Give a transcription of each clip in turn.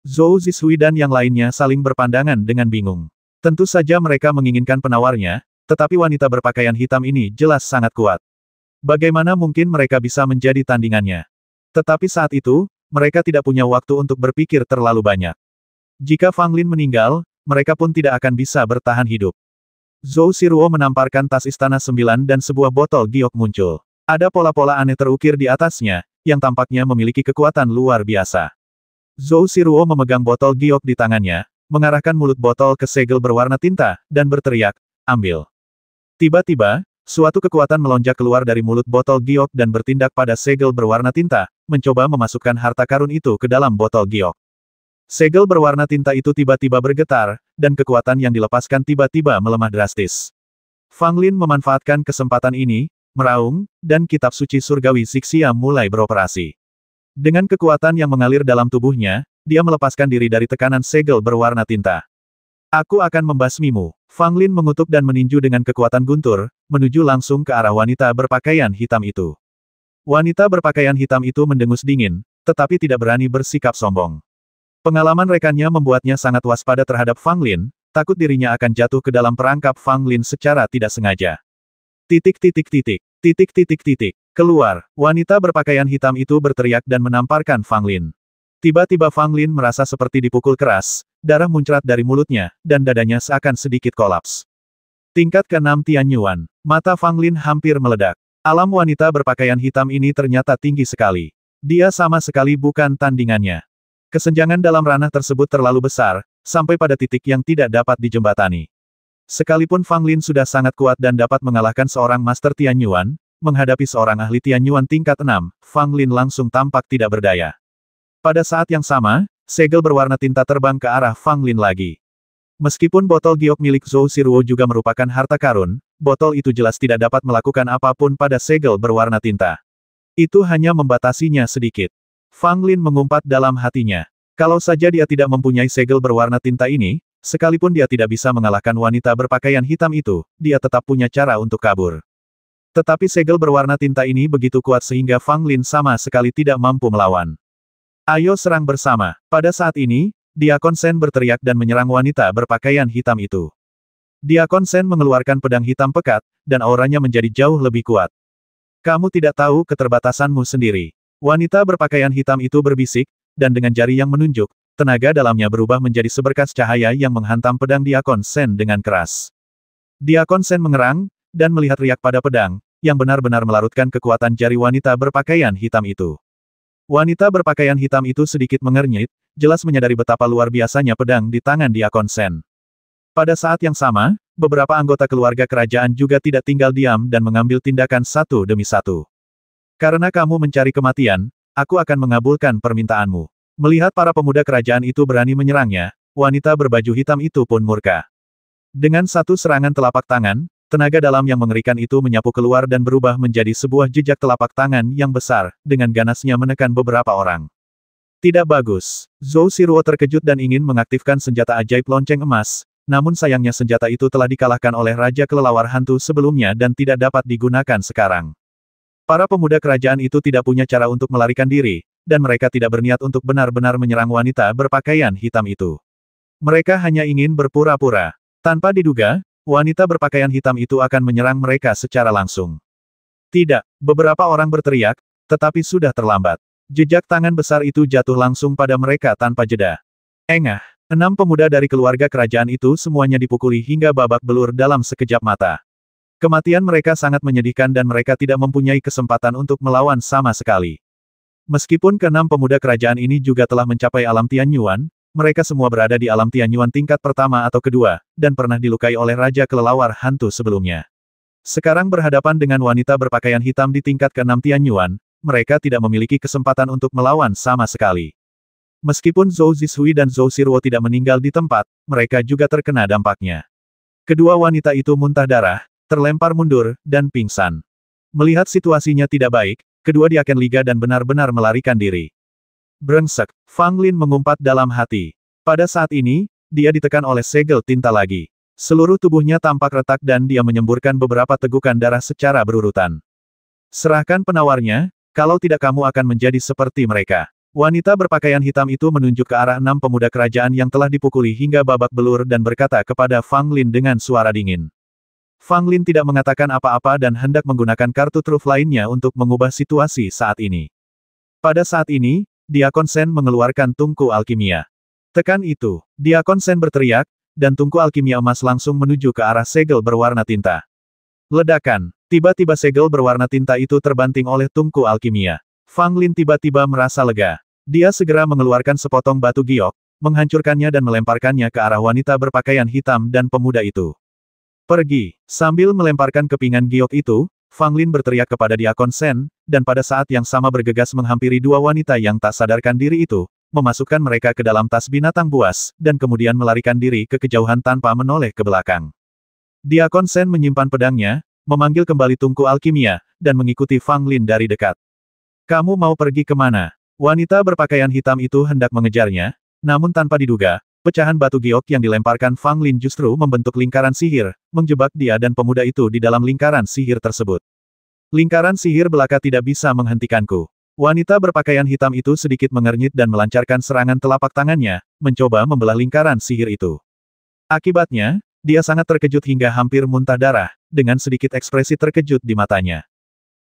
Zhou Zishui dan yang lainnya saling berpandangan dengan bingung. Tentu saja mereka menginginkan penawarnya, tetapi wanita berpakaian hitam ini jelas sangat kuat. Bagaimana mungkin mereka bisa menjadi tandingannya? Tetapi saat itu, mereka tidak punya waktu untuk berpikir terlalu banyak. Jika Fang Lin meninggal, mereka pun tidak akan bisa bertahan hidup. Zhou Siruo menamparkan tas istana 9 dan sebuah botol giok muncul. Ada pola-pola aneh terukir di atasnya, yang tampaknya memiliki kekuatan luar biasa. Zhou Siruo memegang botol giok di tangannya, mengarahkan mulut botol ke segel berwarna tinta, dan berteriak, "Ambil." Tiba-tiba, suatu kekuatan melonjak keluar dari mulut botol giok dan bertindak pada segel berwarna tinta, mencoba memasukkan harta karun itu ke dalam botol giok. Segel berwarna tinta itu tiba-tiba bergetar, dan kekuatan yang dilepaskan tiba-tiba melemah drastis. Fang Lin memanfaatkan kesempatan ini, meraung, dan kitab suci surgawi Zixia mulai beroperasi. Dengan kekuatan yang mengalir dalam tubuhnya, dia melepaskan diri dari tekanan segel berwarna tinta. "Aku akan membasmimu." Fang Lin mengutuk dan meninju dengan kekuatan guntur, menuju langsung ke arah wanita berpakaian hitam itu. Wanita berpakaian hitam itu mendengus dingin, tetapi tidak berani bersikap sombong. Pengalaman rekannya membuatnya sangat waspada terhadap Fang Lin, takut dirinya akan jatuh ke dalam perangkap Fang Lin secara tidak sengaja. Keluar, wanita berpakaian hitam itu berteriak dan menamparkan Fang Lin. Tiba-tiba Fang Lin merasa seperti dipukul keras, darah muncrat dari mulutnya, dan dadanya seakan sedikit kolaps. Tingkat ke-6 Tianyuan. Mata Fang Lin hampir meledak. Alam wanita berpakaian hitam ini ternyata tinggi sekali. Dia sama sekali bukan tandingannya. Kesenjangan dalam ranah tersebut terlalu besar, sampai pada titik yang tidak dapat dijembatani. Sekalipun Fang Lin sudah sangat kuat dan dapat mengalahkan seorang Master Tianyuan, menghadapi seorang ahli Tianyuan tingkat 6, Fang Lin langsung tampak tidak berdaya. Pada saat yang sama, segel berwarna tinta terbang ke arah Fang Lin lagi. Meskipun botol giok milik Zhou Siruo juga merupakan harta karun, botol itu jelas tidak dapat melakukan apapun pada segel berwarna tinta. Itu hanya membatasinya sedikit. Fang Lin mengumpat dalam hatinya. Kalau saja dia tidak mempunyai segel berwarna tinta ini, sekalipun dia tidak bisa mengalahkan wanita berpakaian hitam itu, dia tetap punya cara untuk kabur. Tetapi segel berwarna tinta ini begitu kuat sehingga Fang Lin sama sekali tidak mampu melawan. "Ayo serang bersama." Pada saat ini, Diakon Shen berteriak dan menyerang wanita berpakaian hitam itu. Diakon Shen mengeluarkan pedang hitam pekat, dan auranya menjadi jauh lebih kuat. "Kamu tidak tahu keterbatasanmu sendiri." Wanita berpakaian hitam itu berbisik, dan dengan jari yang menunjuk, tenaga dalamnya berubah menjadi seberkas cahaya yang menghantam pedang Diakon Shen dengan keras. Diakon Shen mengerang, dan melihat riak pada pedang, yang benar-benar melarutkan kekuatan jari wanita berpakaian hitam itu. Wanita berpakaian hitam itu sedikit mengernyit, jelas menyadari betapa luar biasanya pedang di tangan Diakon Shen. Pada saat yang sama, beberapa anggota keluarga kerajaan juga tidak tinggal diam dan mengambil tindakan satu demi satu. "Karena kamu mencari kematian, aku akan mengabulkan permintaanmu." Melihat para pemuda kerajaan itu berani menyerangnya, wanita berbaju hitam itu pun murka. Dengan satu serangan telapak tangan, tenaga dalam yang mengerikan itu menyapu keluar dan berubah menjadi sebuah jejak telapak tangan yang besar, dengan ganasnya menekan beberapa orang. Tidak bagus. Zhou Siruo terkejut dan ingin mengaktifkan senjata ajaib lonceng emas, namun sayangnya senjata itu telah dikalahkan oleh Raja Kelelawar Hantu sebelumnya dan tidak dapat digunakan sekarang. Para pemuda kerajaan itu tidak punya cara untuk melarikan diri, dan mereka tidak berniat untuk benar-benar menyerang wanita berpakaian hitam itu. Mereka hanya ingin berpura-pura. Tanpa diduga, wanita berpakaian hitam itu akan menyerang mereka secara langsung. Tidak, beberapa orang berteriak, tetapi sudah terlambat. Jejak tangan besar itu jatuh langsung pada mereka tanpa jeda. Engah, 6 pemuda dari keluarga kerajaan itu semuanya dipukuli hingga babak belur dalam sekejap mata. Kematian mereka sangat menyedihkan dan mereka tidak mempunyai kesempatan untuk melawan sama sekali. Meskipun ke-6 pemuda kerajaan ini juga telah mencapai alam Tianyuan, mereka semua berada di alam Tianyuan tingkat pertama atau kedua, dan pernah dilukai oleh Raja Kelelawar Hantu sebelumnya. Sekarang berhadapan dengan wanita berpakaian hitam di tingkat ke-6 Tianyuan, mereka tidak memiliki kesempatan untuk melawan sama sekali. Meskipun Zhou Zishui dan Zhou Siruo tidak meninggal di tempat, mereka juga terkena dampaknya. Kedua wanita itu muntah darah, terlempar mundur, dan pingsan. Melihat situasinya tidak baik, kedua Diaken Liga dan benar-benar melarikan diri. Brengsek, Fang Lin mengumpat dalam hati. Pada saat ini, dia ditekan oleh segel tinta lagi. Seluruh tubuhnya tampak retak dan dia menyemburkan beberapa tegukan darah secara berurutan. "Serahkan penawarnya, kalau tidak kamu akan menjadi seperti mereka." Wanita berpakaian hitam itu menunjuk ke arah 6 pemuda kerajaan yang telah dipukuli hingga babak belur dan berkata kepada Fang Lin dengan suara dingin. Fang Lin tidak mengatakan apa-apa dan hendak menggunakan kartu truf lainnya untuk mengubah situasi saat ini. Pada saat ini, Diakon Shen mengeluarkan tungku alkimia. Tekan itu, Diakon Shen berteriak, dan tungku alkimia emas langsung menuju ke arah segel berwarna tinta. Ledakan, tiba-tiba segel berwarna tinta itu terbanting oleh tungku alkimia. Fang Lin tiba-tiba merasa lega. Dia segera mengeluarkan sepotong batu giok, menghancurkannya dan melemparkannya ke arah wanita berpakaian hitam dan pemuda itu. Pergi. Sambil melemparkan kepingan giok itu, Fang Lin berteriak kepada Diakon Shen, dan pada saat yang sama bergegas menghampiri dua wanita yang tak sadarkan diri itu, memasukkan mereka ke dalam tas binatang buas, dan kemudian melarikan diri ke kejauhan tanpa menoleh ke belakang. Diakon Shen menyimpan pedangnya, memanggil kembali tungku alkimia, dan mengikuti Fang Lin dari dekat. Kamu mau pergi kemana? Wanita berpakaian hitam itu hendak mengejarnya, namun tanpa diduga, pecahan batu giok yang dilemparkan Fang Lin justru membentuk lingkaran sihir, menjebak dia dan pemuda itu di dalam lingkaran sihir tersebut. Lingkaran sihir belaka tidak bisa menghentikanku. Wanita berpakaian hitam itu sedikit mengernyit dan melancarkan serangan telapak tangannya, mencoba membelah lingkaran sihir itu. Akibatnya, dia sangat terkejut hingga hampir muntah darah, dengan sedikit ekspresi terkejut di matanya.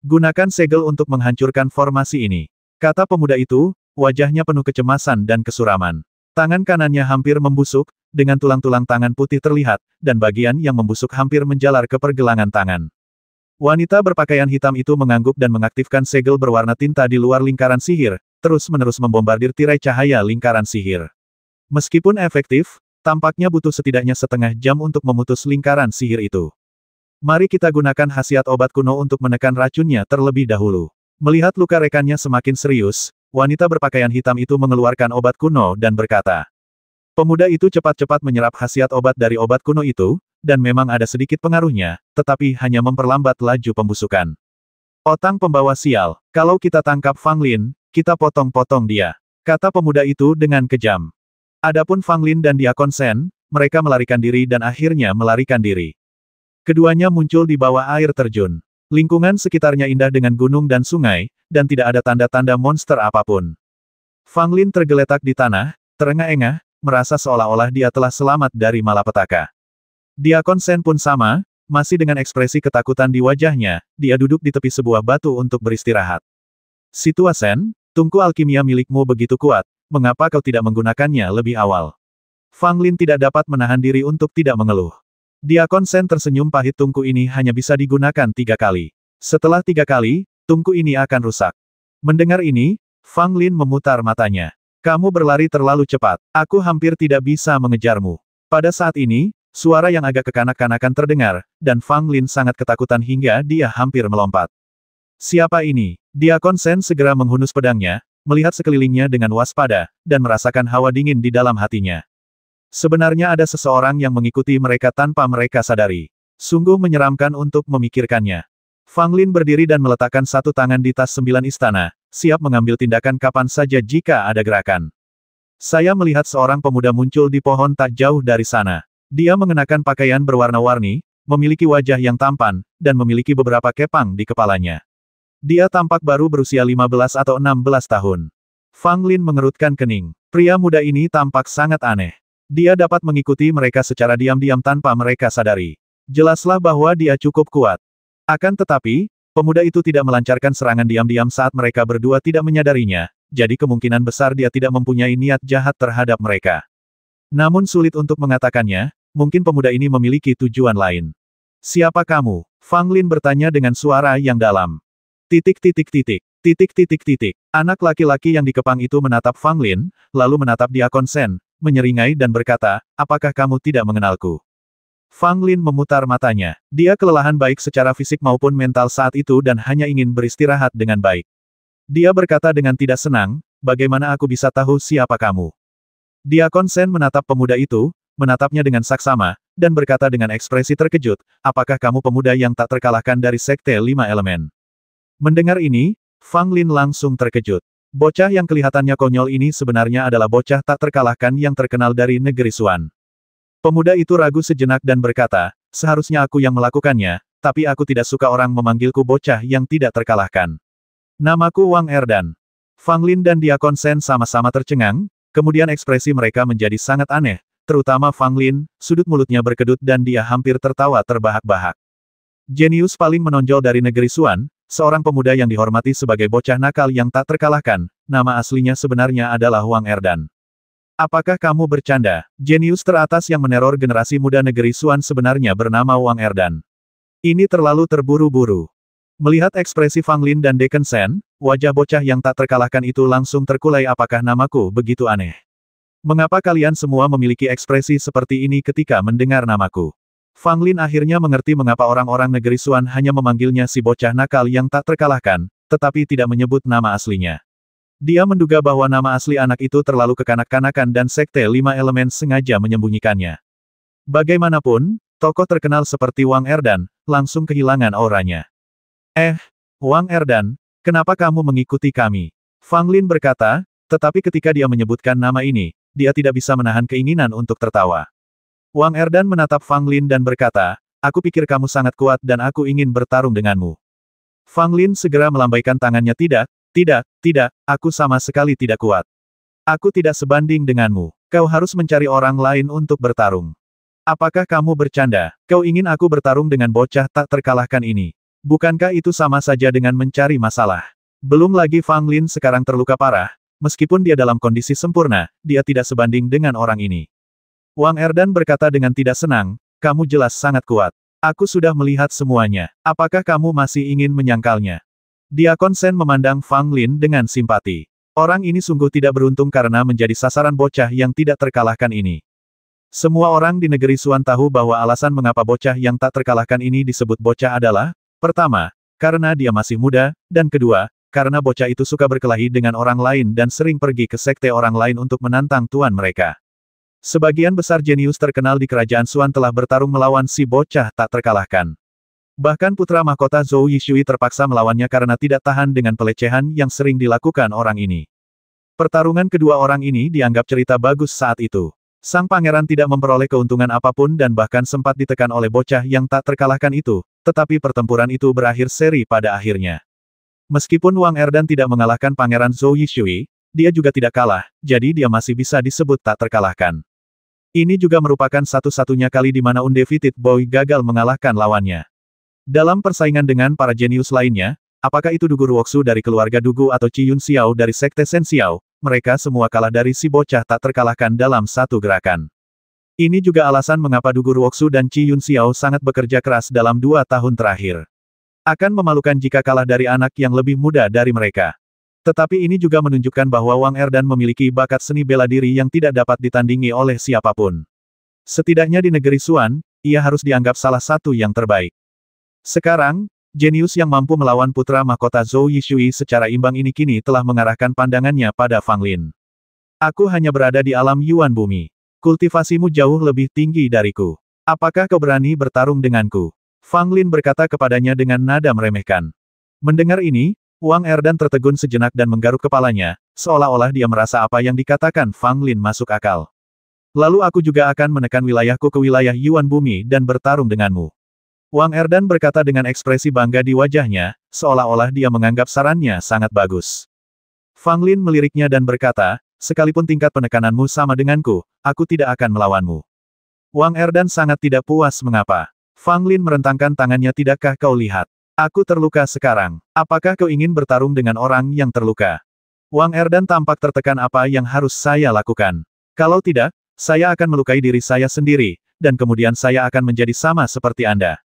Gunakan segel untuk menghancurkan formasi ini. Kata pemuda itu, wajahnya penuh kecemasan dan kesuraman. Tangan kanannya hampir membusuk, dengan tulang-tulang tangan putih terlihat, dan bagian yang membusuk hampir menjalar ke pergelangan tangan. Wanita berpakaian hitam itu mengangguk dan mengaktifkan segel berwarna tinta di luar lingkaran sihir, terus-menerus membombardir tirai cahaya lingkaran sihir. Meskipun efektif, tampaknya butuh setidaknya setengah jam untuk memutus lingkaran sihir itu. Mari kita gunakan khasiat obat kuno untuk menekan racunnya terlebih dahulu. Melihat luka rekannya semakin serius, wanita berpakaian hitam itu mengeluarkan obat kuno dan berkata. Pemuda itu cepat-cepat menyerap khasiat obat dari obat kuno itu, dan memang ada sedikit pengaruhnya, tetapi hanya memperlambat laju pembusukan. Otang pembawa sial, kalau kita tangkap Fang Lin, kita potong-potong dia, kata pemuda itu dengan kejam. Adapun Fang Lin dan Diakon Shen, mereka melarikan diri dan akhirnya melarikan diri. Keduanya muncul di bawah air terjun. Lingkungan sekitarnya indah dengan gunung dan sungai, dan tidak ada tanda-tanda monster apapun. Fang Lin tergeletak di tanah, terengah-engah, merasa seolah-olah dia telah selamat dari malapetaka. Diakon Shen pun sama, masih dengan ekspresi ketakutan di wajahnya, dia duduk di tepi sebuah batu untuk beristirahat. Situa Shen, tungku alkimia milikmu begitu kuat, mengapa kau tidak menggunakannya lebih awal? Fang Lin tidak dapat menahan diri untuk tidak mengeluh. Diakon Shen tersenyum pahit, tungku ini hanya bisa digunakan 3 kali. Setelah 3 kali, tungku ini akan rusak. Mendengar ini, Fang Lin memutar matanya. Kamu berlari terlalu cepat. Aku hampir tidak bisa mengejarmu. Pada saat ini, suara yang agak kekanak-kanakan terdengar, dan Fang Lin sangat ketakutan hingga dia hampir melompat. Siapa ini? Diakon Shen segera menghunus pedangnya, melihat sekelilingnya dengan waspada, dan merasakan hawa dingin di dalam hatinya. Sebenarnya ada seseorang yang mengikuti mereka tanpa mereka sadari. Sungguh menyeramkan untuk memikirkannya. Fang Lin berdiri dan meletakkan satu tangan di tas 9 istana, siap mengambil tindakan kapan saja jika ada gerakan. Saya melihat seorang pemuda muncul di pohon tak jauh dari sana. Dia mengenakan pakaian berwarna-warni, memiliki wajah yang tampan, dan memiliki beberapa kepang di kepalanya. Dia tampak baru berusia 15 atau 16 tahun. Fang Lin mengerutkan kening. Pria muda ini tampak sangat aneh. Dia dapat mengikuti mereka secara diam-diam tanpa mereka sadari. Jelaslah bahwa dia cukup kuat. Akan tetapi, pemuda itu tidak melancarkan serangan diam-diam saat mereka berdua tidak menyadarinya, jadi kemungkinan besar dia tidak mempunyai niat jahat terhadap mereka. Namun sulit untuk mengatakannya, mungkin pemuda ini memiliki tujuan lain. Siapa kamu? Fang Lin bertanya dengan suara yang dalam. Titik. Anak laki-laki yang dikepang itu menatap Fang Lin, lalu menatap Diakon Shen, menyeringai dan berkata, apakah kamu tidak mengenalku? Fang Lin memutar matanya. Dia kelelahan baik secara fisik maupun mental saat itu dan hanya ingin beristirahat dengan baik. Dia berkata dengan tidak senang, bagaimana aku bisa tahu siapa kamu? Diakon Shen menatap pemuda itu, menatapnya dengan saksama, dan berkata dengan ekspresi terkejut, apakah kamu pemuda yang tak terkalahkan dari Sekte 5 Elemen? Mendengar ini, Fang Lin langsung terkejut. Bocah yang kelihatannya konyol ini sebenarnya adalah bocah tak terkalahkan yang terkenal dari negeri Xuan. Pemuda itu ragu sejenak dan berkata, seharusnya aku yang melakukannya, tapi aku tidak suka orang memanggilku bocah yang tidak terkalahkan. Namaku Wang Erdan. Fang Lin dan Diakon Shen sama-sama tercengang, kemudian ekspresi mereka menjadi sangat aneh, terutama Fang Lin, sudut mulutnya berkedut dan dia hampir tertawa terbahak-bahak. Jenius paling menonjol dari negeri Xuan, seorang pemuda yang dihormati sebagai bocah nakal yang tak terkalahkan, nama aslinya sebenarnya adalah Wang Erdan. Apakah kamu bercanda? Jenius teratas yang meneror generasi muda negeri Xuan sebenarnya bernama Wang Erdan. Ini terlalu terburu-buru. Melihat ekspresi Fang Lin dan Decken Shen, wajah bocah yang tak terkalahkan itu langsung terkulai. Apakah namaku begitu aneh? Mengapa kalian semua memiliki ekspresi seperti ini ketika mendengar namaku? Fang Lin akhirnya mengerti mengapa orang-orang negeri Xuan hanya memanggilnya si bocah nakal yang tak terkalahkan, tetapi tidak menyebut nama aslinya. Dia menduga bahwa nama asli anak itu terlalu kekanak-kanakan dan Sekte Lima Elemen sengaja menyembunyikannya. Bagaimanapun, tokoh terkenal seperti Wang Erdan, langsung kehilangan auranya. Wang Erdan, kenapa kamu mengikuti kami? Fang Lin berkata, tetapi ketika dia menyebutkan nama ini, dia tidak bisa menahan keinginan untuk tertawa. Wang Erdan menatap Fang Lin dan berkata, aku pikir kamu sangat kuat dan aku ingin bertarung denganmu. Fang Lin segera melambaikan tangannya. Tidak, aku sama sekali tidak kuat. Aku tidak sebanding denganmu. Kau harus mencari orang lain untuk bertarung. Apakah kamu bercanda? Kau ingin aku bertarung dengan bocah tak terkalahkan ini? Bukankah itu sama saja dengan mencari masalah? Belum lagi Fang Lin sekarang terluka parah. Meskipun dia dalam kondisi sempurna, dia tidak sebanding dengan orang ini. Wang Erdan berkata dengan tidak senang, kamu jelas sangat kuat. Aku sudah melihat semuanya. Apakah kamu masih ingin menyangkalnya? Diakon Shen memandang Fang Lin dengan simpati. Orang ini sungguh tidak beruntung karena menjadi sasaran bocah yang tidak terkalahkan ini. Semua orang di negeri Xuan tahu bahwa alasan mengapa bocah yang tak terkalahkan ini disebut bocah adalah, pertama, karena dia masih muda, dan kedua, karena bocah itu suka berkelahi dengan orang lain dan sering pergi ke sekte orang lain untuk menantang tuan mereka. Sebagian besar jenius terkenal di kerajaan Xuan telah bertarung melawan si bocah tak terkalahkan. Bahkan putra mahkota Zhou Yishui terpaksa melawannya karena tidak tahan dengan pelecehan yang sering dilakukan orang ini. Pertarungan kedua orang ini dianggap cerita bagus saat itu. Sang pangeran tidak memperoleh keuntungan apapun dan bahkan sempat ditekan oleh bocah yang tak terkalahkan itu, tetapi pertempuran itu berakhir seri pada akhirnya. Meskipun Wang Erdan tidak mengalahkan pangeran Zhou Yishui, dia juga tidak kalah, jadi dia masih bisa disebut tak terkalahkan. Ini juga merupakan satu-satunya kali di mana Undefeated Boy gagal mengalahkan lawannya. Dalam persaingan dengan para jenius lainnya, apakah itu Dugu Ruoksu dari keluarga Dugu atau Qi Yun Xiao dari Sekte Shen Xiao, mereka semua kalah dari si bocah tak terkalahkan dalam satu gerakan. Ini juga alasan mengapa Dugu Ruoksu dan Qi Yun Xiao sangat bekerja keras dalam 2 tahun terakhir. Akan memalukan jika kalah dari anak yang lebih muda dari mereka. Tetapi ini juga menunjukkan bahwa Wang Erdan memiliki bakat seni bela diri yang tidak dapat ditandingi oleh siapapun. Setidaknya di negeri Xuan, ia harus dianggap salah satu yang terbaik. Sekarang, jenius yang mampu melawan putra mahkota Zhou Yishui secara imbang ini kini telah mengarahkan pandangannya pada Fang Lin. Aku hanya berada di alam Yuan Bumi. Kultivasimu jauh lebih tinggi dariku. Apakah kau berani bertarung denganku? Fang Lin berkata kepadanya dengan nada meremehkan. Mendengar ini, Wang Erdan tertegun sejenak dan menggaruk kepalanya, seolah-olah dia merasa apa yang dikatakan Fang Lin masuk akal. Lalu aku juga akan menekan wilayahku ke wilayah Yuan Bumi dan bertarung denganmu. Wang Erdan berkata dengan ekspresi bangga di wajahnya, seolah-olah dia menganggap sarannya sangat bagus. Fang Lin meliriknya dan berkata, sekalipun tingkat penekananmu sama denganku, aku tidak akan melawanmu. Wang Erdan sangat tidak puas mengapa. Fang Lin merentangkan tangannya. Tidakkah kau lihat? Aku terluka sekarang. Apakah kau ingin bertarung dengan orang yang terluka? Wang Erdan tampak tertekan. Apa yang harus saya lakukan? Kalau tidak, saya akan melukai diri saya sendiri, dan kemudian saya akan menjadi sama seperti Anda.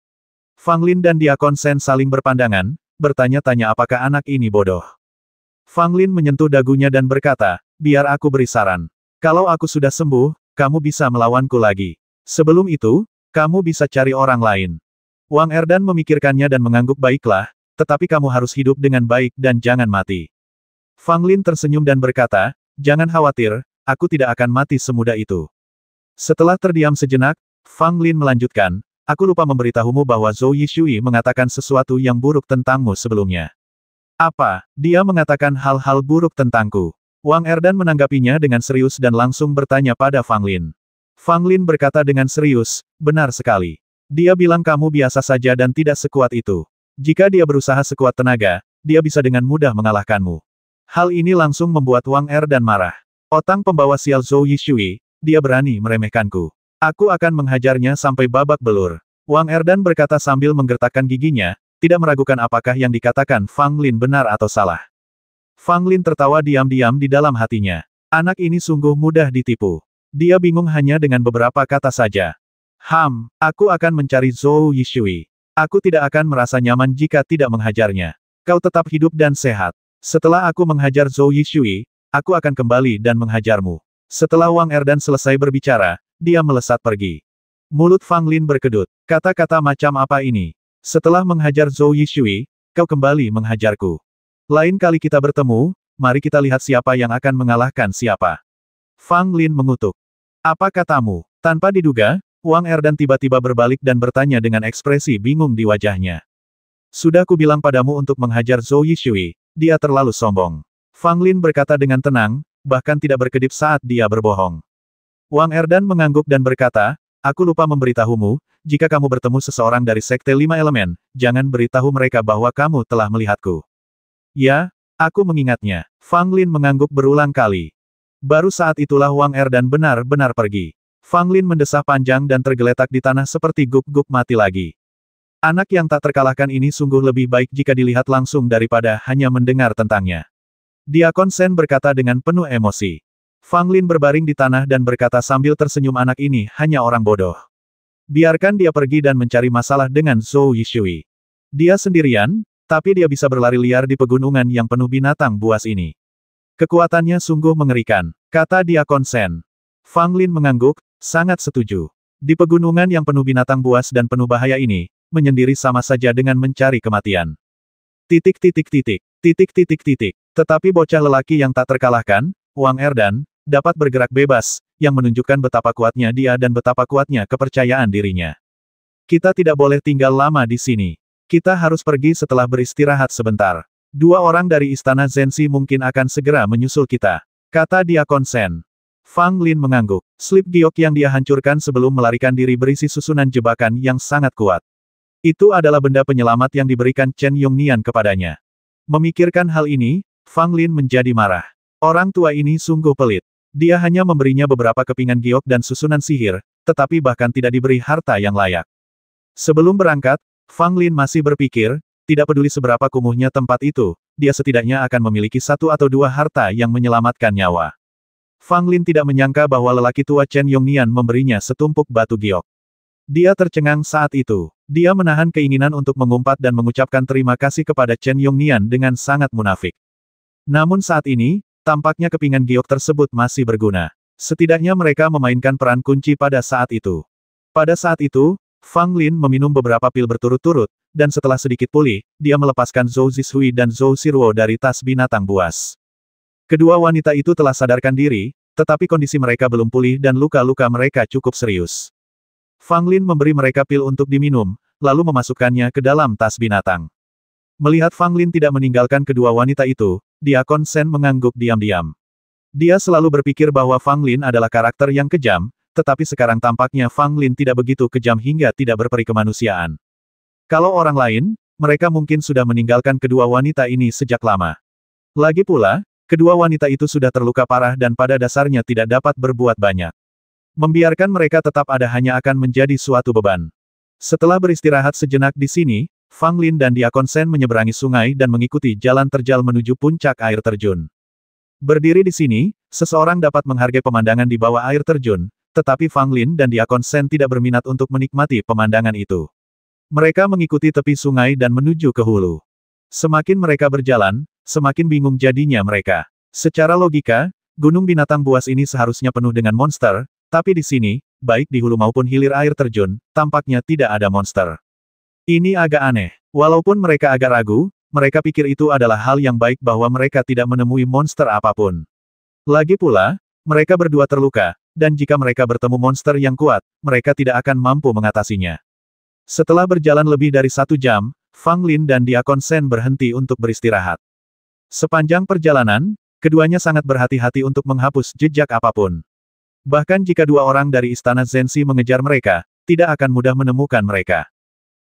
Fang Lin dan Diakon Shen saling berpandangan, bertanya-tanya apakah anak ini bodoh. Fang Lin menyentuh dagunya dan berkata, biar aku beri saran. Kalau aku sudah sembuh, kamu bisa melawanku lagi. Sebelum itu, kamu bisa cari orang lain. Wang Erdan memikirkannya dan mengangguk. Baiklah, tetapi kamu harus hidup dengan baik dan jangan mati. Fang Lin tersenyum dan berkata, jangan khawatir, aku tidak akan mati semudah itu. Setelah terdiam sejenak, Fang Lin melanjutkan, aku lupa memberitahumu bahwa Zhou Yishui mengatakan sesuatu yang buruk tentangmu sebelumnya. Apa? Dia mengatakan hal-hal buruk tentangku. Wang Erdan menanggapinya dengan serius dan langsung bertanya pada Fang Lin. Fang Lin berkata dengan serius, benar sekali. Dia bilang kamu biasa saja dan tidak sekuat itu. Jika dia berusaha sekuat tenaga, dia bisa dengan mudah mengalahkanmu. Hal ini langsung membuat Wang Erdan marah. Otang pembawa sial Zhou Yishui, dia berani meremehkanku. Aku akan menghajarnya sampai babak belur. Wang Erdan berkata sambil menggertakkan giginya, tidak meragukan apakah yang dikatakan Fang Lin benar atau salah. Fang Lin tertawa diam-diam di dalam hatinya. Anak ini sungguh mudah ditipu. Dia bingung hanya dengan beberapa kata saja. Aku akan mencari Zhou Yishui. Aku tidak akan merasa nyaman jika tidak menghajarnya. Kau tetap hidup dan sehat. Setelah aku menghajar Zhou Yishui, aku akan kembali dan menghajarmu. Setelah Wang Erdan selesai berbicara, dia melesat pergi. Mulut Fang Lin berkedut. Kata-kata macam apa ini? Setelah menghajar Zhou Yishui, kau kembali menghajarku. Lain kali kita bertemu, mari kita lihat siapa yang akan mengalahkan siapa. Fang Lin mengutuk. Apa katamu? Tanpa diduga, Wang Erdan tiba-tiba berbalik dan bertanya dengan ekspresi bingung di wajahnya. Sudah kubilang padamu untuk menghajar Zhou Yishui, dia terlalu sombong. Fang Lin berkata dengan tenang, bahkan tidak berkedip saat dia berbohong. Wang Erdan mengangguk dan berkata, aku lupa memberitahumu, jika kamu bertemu seseorang dari Sekte Lima Elemen, jangan beritahu mereka bahwa kamu telah melihatku. Ya, aku mengingatnya. Fang Lin mengangguk berulang kali. Baru saat itulah Wang Erdan benar-benar pergi. Fang Lin mendesah panjang dan tergeletak di tanah seperti guk-guk mati lagi. Anak yang tak terkalahkan ini sungguh lebih baik jika dilihat langsung daripada hanya mendengar tentangnya. Diakon Shen berkata dengan penuh emosi. Fang Lin berbaring di tanah dan berkata sambil tersenyum, anak ini hanya orang bodoh. Biarkan dia pergi dan mencari masalah dengan Zhou Yishui. Dia sendirian, tapi dia bisa berlari liar di pegunungan yang penuh binatang buas ini. Kekuatannya sungguh mengerikan, kata Diakon Shen. Fang Lin mengangguk, sangat setuju. Di pegunungan yang penuh binatang buas dan penuh bahaya ini, menyendiri sama saja dengan mencari kematian. Tetapi bocah lelaki yang tak terkalahkan, Wang Erdan, dapat bergerak bebas, yang menunjukkan betapa kuatnya dia dan betapa kuatnya kepercayaan dirinya. Kita tidak boleh tinggal lama di sini. Kita harus pergi setelah beristirahat sebentar. 2 orang dari istana Zhenxi mungkin akan segera menyusul kita, kata Diakon Shen. Fang Lin mengangguk. Slip giok yang dia hancurkan sebelum melarikan diri berisi susunan jebakan yang sangat kuat. Itu adalah benda penyelamat yang diberikan Chen Yongnian kepadanya. Memikirkan hal ini, Fang Lin menjadi marah. Orang tua ini sungguh pelit. Dia hanya memberinya beberapa kepingan giok dan susunan sihir, tetapi bahkan tidak diberi harta yang layak. Sebelum berangkat, Fang Lin masih berpikir, tidak peduli seberapa kumuhnya tempat itu, dia setidaknya akan memiliki 1 atau 2 harta yang menyelamatkan nyawa. Fang Lin tidak menyangka bahwa lelaki tua Chen Yongnian memberinya setumpuk batu giok. Dia tercengang saat itu. Dia menahan keinginan untuk mengumpat dan mengucapkan terima kasih kepada Chen Yongnian dengan sangat munafik. Namun saat ini, tampaknya kepingan giok tersebut masih berguna. Setidaknya mereka memainkan peran kunci pada saat itu. Pada saat itu, Fang Lin meminum beberapa pil berturut-turut, dan setelah sedikit pulih, dia melepaskan Zhou Zishui dan Zhou Siruo dari tas binatang buas. Kedua wanita itu telah sadarkan diri, tetapi kondisi mereka belum pulih dan luka-luka mereka cukup serius. Fang Lin memberi mereka pil untuk diminum, lalu memasukkannya ke dalam tas binatang. Melihat Fang Lin tidak meninggalkan kedua wanita itu, Diakon Shen mengangguk diam-diam. Dia selalu berpikir bahwa Fang Lin adalah karakter yang kejam, tetapi sekarang tampaknya Fang Lin tidak begitu kejam hingga tidak berperi kemanusiaan. Kalau orang lain, mereka mungkin sudah meninggalkan kedua wanita ini sejak lama. Lagi pula, kedua wanita itu sudah terluka parah dan pada dasarnya tidak dapat berbuat banyak. Membiarkan mereka tetap ada hanya akan menjadi suatu beban. Setelah beristirahat sejenak di sini, Fang Lin dan Diakon Shen menyeberangi sungai dan mengikuti jalan terjal menuju puncak air terjun. Berdiri di sini, seseorang dapat menghargai pemandangan di bawah air terjun, tetapi Fang Lin dan Diakon Shen tidak berminat untuk menikmati pemandangan itu. Mereka mengikuti tepi sungai dan menuju ke hulu. Semakin mereka berjalan, semakin bingung jadinya mereka. Secara logika, gunung binatang buas ini seharusnya penuh dengan monster, tapi di sini, baik di hulu maupun hilir air terjun, tampaknya tidak ada monster. Ini agak aneh. Walaupun mereka agak ragu, mereka pikir itu adalah hal yang baik bahwa mereka tidak menemui monster apapun. Lagi pula, mereka berdua terluka, dan jika mereka bertemu monster yang kuat, mereka tidak akan mampu mengatasinya. Setelah berjalan lebih dari 1 jam, Fang Lin dan Diakon Shen berhenti untuk beristirahat. Sepanjang perjalanan, keduanya sangat berhati-hati untuk menghapus jejak apapun. Bahkan jika 2 orang dari istana Zhenxi mengejar mereka, tidak akan mudah menemukan mereka.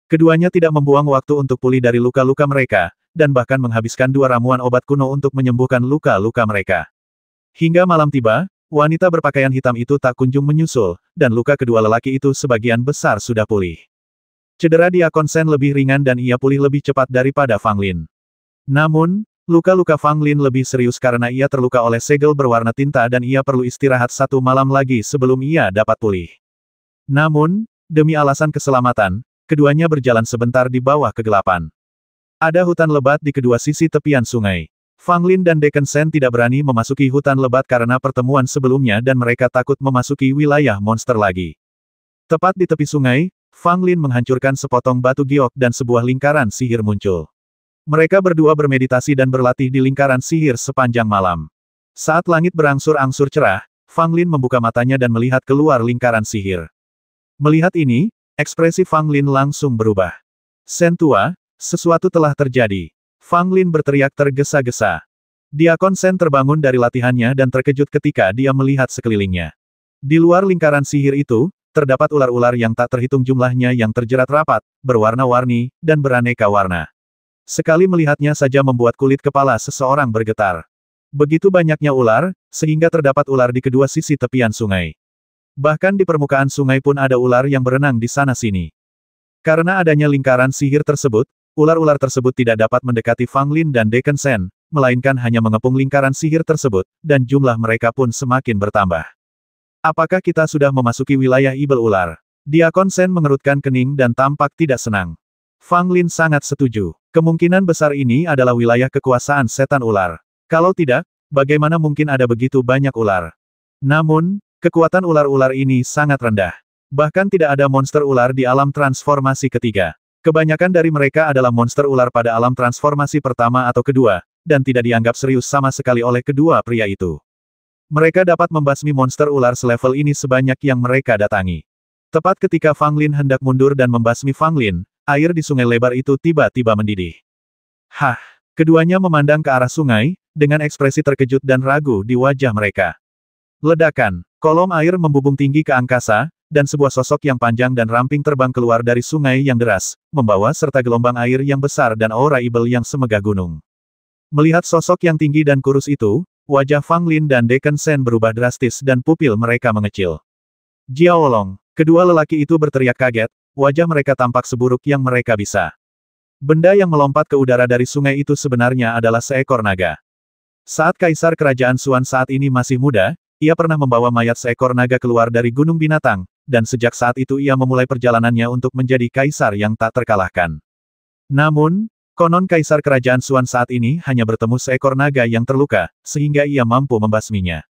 Keduanya tidak membuang waktu untuk pulih dari luka-luka mereka, dan bahkan menghabiskan 2 ramuan obat kuno untuk menyembuhkan luka-luka mereka. Hingga malam tiba, wanita berpakaian hitam itu tak kunjung menyusul, dan luka kedua lelaki itu sebagian besar sudah pulih. Cedera Diakon Shen lebih ringan dan ia pulih lebih cepat daripada Fang Lin. Namun, luka-luka Fang Lin lebih serius karena ia terluka oleh segel berwarna tinta dan ia perlu istirahat 1 malam lagi sebelum ia dapat pulih. Namun, demi alasan keselamatan, keduanya berjalan sebentar di bawah kegelapan. Ada hutan lebat di kedua sisi tepian sungai. Fang Lin dan Decken Shen tidak berani memasuki hutan lebat karena pertemuan sebelumnya dan mereka takut memasuki wilayah monster lagi. Tepat di tepi sungai, Fang Lin menghancurkan sepotong batu giok dan sebuah lingkaran sihir muncul. Mereka berdua bermeditasi dan berlatih di lingkaran sihir sepanjang malam. Saat langit berangsur-angsur cerah, Fang Lin membuka matanya dan melihat keluar lingkaran sihir. Melihat ini, ekspresi Fang Lin langsung berubah. Shen tua, sesuatu telah terjadi. Fang Lin berteriak tergesa-gesa. Diakon Shen terbangun dari latihannya dan terkejut ketika dia melihat sekelilingnya. Di luar lingkaran sihir itu, terdapat ular-ular yang tak terhitung jumlahnya yang terjerat rapat, berwarna-warni, dan beraneka warna. Sekali melihatnya saja membuat kulit kepala seseorang bergetar. Begitu banyaknya ular, sehingga terdapat ular di kedua sisi tepian sungai. Bahkan di permukaan sungai pun ada ular yang berenang di sana-sini. Karena adanya lingkaran sihir tersebut, ular-ular tersebut tidak dapat mendekati Fang Lin dan Decken Shen, melainkan hanya mengepung lingkaran sihir tersebut, dan jumlah mereka pun semakin bertambah. Apakah kita sudah memasuki wilayah ibel ular? Diakon Shen mengerutkan kening dan tampak tidak senang. Fang Lin sangat setuju. Kemungkinan besar ini adalah wilayah kekuasaan setan ular. Kalau tidak, bagaimana mungkin ada begitu banyak ular? Namun, kekuatan ular-ular ini sangat rendah. Bahkan tidak ada monster ular di alam transformasi ketiga. Kebanyakan dari mereka adalah monster ular pada alam transformasi pertama atau kedua, dan tidak dianggap serius sama sekali oleh kedua pria itu. Mereka dapat membasmi monster ular selevel ini sebanyak yang mereka datangi. Tepat ketika Fang Lin hendak mundur dan membasmi Fang Lin, air di sungai lebar itu tiba-tiba mendidih. Hah! Keduanya memandang ke arah sungai, dengan ekspresi terkejut dan ragu di wajah mereka. Ledakan! Kolom air membubung tinggi ke angkasa, dan sebuah sosok yang panjang dan ramping terbang keluar dari sungai yang deras, membawa serta gelombang air yang besar dan aura ibel yang semegah gunung. Melihat sosok yang tinggi dan kurus itu, wajah Fang Lin dan Decken Shen berubah drastis dan pupil mereka mengecil. Jiaolong! Kedua lelaki itu berteriak kaget, wajah mereka tampak seburuk yang mereka bisa. Benda yang melompat ke udara dari sungai itu sebenarnya adalah seekor naga. Saat Kaisar Kerajaan Xuan saat ini masih muda, ia pernah membawa mayat seekor naga keluar dari gunung binatang, dan sejak saat itu ia memulai perjalanannya untuk menjadi kaisar yang tak terkalahkan. Namun, konon Kaisar Kerajaan Xuan saat ini hanya bertemu seekor naga yang terluka, sehingga ia mampu membasminya.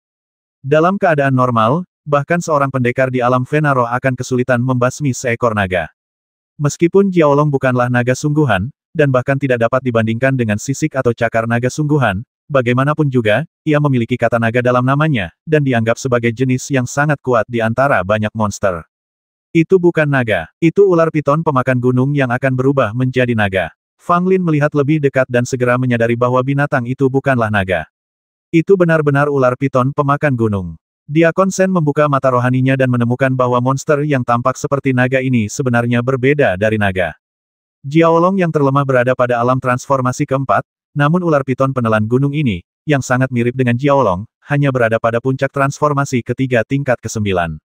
Dalam keadaan normal, bahkan seorang pendekar di alam Venaro akan kesulitan membasmi seekor naga. Meskipun Jiaolong bukanlah naga sungguhan, dan bahkan tidak dapat dibandingkan dengan sisik atau cakar naga sungguhan, bagaimanapun juga, ia memiliki kata naga dalam namanya, dan dianggap sebagai jenis yang sangat kuat di antara banyak monster. Itu bukan naga, itu ular piton pemakan gunung yang akan berubah menjadi naga. Fang Lin melihat lebih dekat dan segera menyadari bahwa binatang itu bukanlah naga. Itu benar-benar ular piton pemakan gunung. Diakon Shen membuka mata rohaninya dan menemukan bahwa monster yang tampak seperti naga ini sebenarnya berbeda dari naga. Jiaolong yang terlemah berada pada alam transformasi keempat, namun ular piton penelan gunung ini, yang sangat mirip dengan Jiaolong, hanya berada pada puncak transformasi ketiga tingkat ke-9.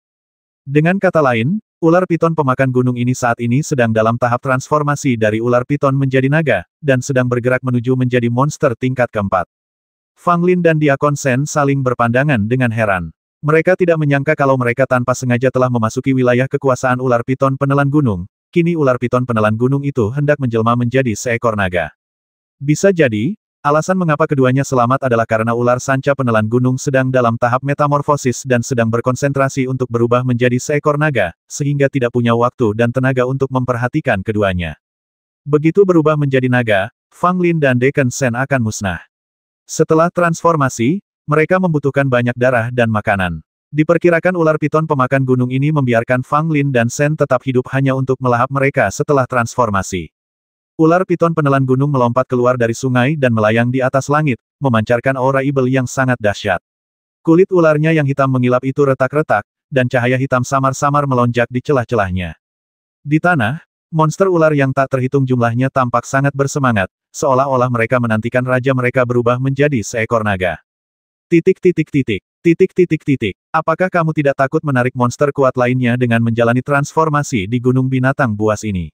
Dengan kata lain, ular piton pemakan gunung ini saat ini sedang dalam tahap transformasi dari ular piton menjadi naga, dan sedang bergerak menuju menjadi monster tingkat keempat. Fang Lin dan Diakon Shen saling berpandangan dengan heran. Mereka tidak menyangka kalau mereka tanpa sengaja telah memasuki wilayah kekuasaan ular piton penelan gunung. Kini ular piton penelan gunung itu hendak menjelma menjadi seekor naga. Bisa jadi, alasan mengapa keduanya selamat adalah karena ular sanca penelan gunung sedang dalam tahap metamorfosis dan sedang berkonsentrasi untuk berubah menjadi seekor naga, sehingga tidak punya waktu dan tenaga untuk memperhatikan keduanya. Begitu berubah menjadi naga, Fang Lin dan Decken Shen akan musnah. Setelah transformasi, mereka membutuhkan banyak darah dan makanan. Diperkirakan ular piton pemakan gunung ini membiarkan Fang Lin dan Shen tetap hidup hanya untuk melahap mereka setelah transformasi. Ular piton penelan gunung melompat keluar dari sungai dan melayang di atas langit, memancarkan aura ibel yang sangat dahsyat. Kulit ularnya yang hitam mengilap itu retak-retak, dan cahaya hitam samar-samar melonjak di celah-celahnya. Di tanah, Monster ular yang tak terhitung jumlahnya tampak sangat bersemangat, seolah-olah mereka menantikan raja mereka berubah menjadi seekor naga. Titik titik titik. Titik titik titik. Apakah kamu tidak takut menarik monster kuat lainnya dengan menjalani transformasi di gunung binatang buas ini?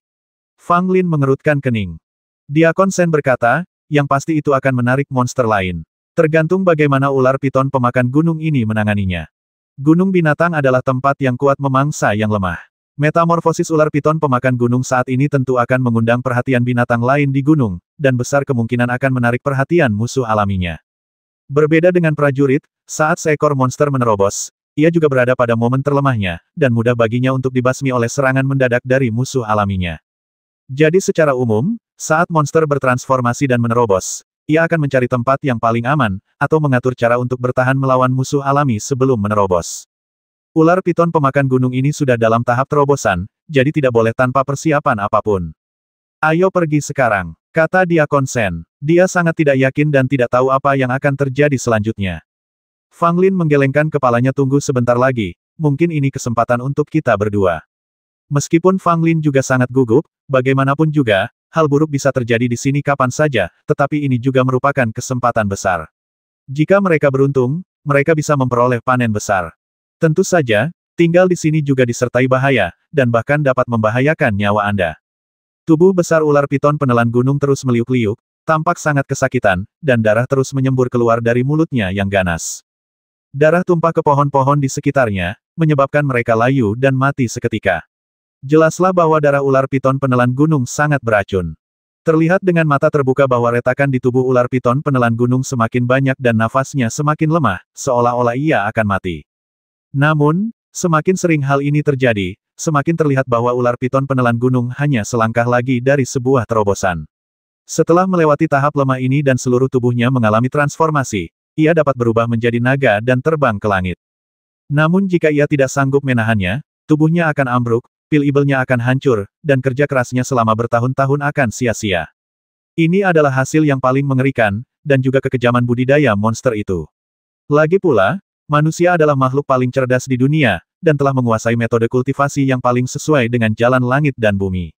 Fang Lin mengerutkan kening. Diakon Shen berkata, yang pasti itu akan menarik monster lain. Tergantung bagaimana ular piton pemakan gunung ini menanganinya. Gunung binatang adalah tempat yang kuat memangsa yang lemah. Metamorfosis ular piton pemakan gunung saat ini tentu akan mengundang perhatian binatang lain di gunung, dan besar kemungkinan akan menarik perhatian musuh alaminya. Berbeda dengan prajurit, saat seekor monster menerobos, ia juga berada pada momen terlemahnya, dan mudah baginya untuk dibasmi oleh serangan mendadak dari musuh alaminya. Jadi secara umum, saat monster bertransformasi dan menerobos, ia akan mencari tempat yang paling aman, atau mengatur cara untuk bertahan melawan musuh alami sebelum menerobos. Ular piton pemakan gunung ini sudah dalam tahap terobosan, jadi tidak boleh tanpa persiapan apapun. Ayo pergi sekarang, kata Diakon Shen. Dia sangat tidak yakin dan tidak tahu apa yang akan terjadi selanjutnya. Fang Lin menggelengkan kepalanya. Tunggu sebentar lagi, mungkin ini kesempatan untuk kita berdua. Meskipun Fang Lin juga sangat gugup, bagaimanapun juga, hal buruk bisa terjadi di sini kapan saja, tetapi ini juga merupakan kesempatan besar. Jika mereka beruntung, mereka bisa memperoleh panen besar. Tentu saja, tinggal di sini juga disertai bahaya, dan bahkan dapat membahayakan nyawa Anda. Tubuh besar ular piton penelan gunung terus meliuk-liuk, tampak sangat kesakitan, dan darah terus menyembur keluar dari mulutnya yang ganas. Darah tumpah ke pohon-pohon di sekitarnya, menyebabkan mereka layu dan mati seketika. Jelaslah bahwa darah ular piton penelan gunung sangat beracun. Terlihat dengan mata terbuka bahwa retakan di tubuh ular piton penelan gunung semakin banyak dan nafasnya semakin lemah, seolah-olah ia akan mati. Namun, semakin sering hal ini terjadi, semakin terlihat bahwa ular piton penelan gunung hanya selangkah lagi dari sebuah terobosan. Setelah melewati tahap lemah ini dan seluruh tubuhnya mengalami transformasi, ia dapat berubah menjadi naga dan terbang ke langit. Namun jika ia tidak sanggup menahannya, tubuhnya akan ambruk, pil ibelnya akan hancur, dan kerja kerasnya selama bertahun-tahun akan sia-sia. Ini adalah hasil yang paling mengerikan, dan juga kekejaman budidaya monster itu. Lagi pula, manusia adalah makhluk paling cerdas di dunia, dan telah menguasai metode kultivasi yang paling sesuai dengan jalan langit dan bumi.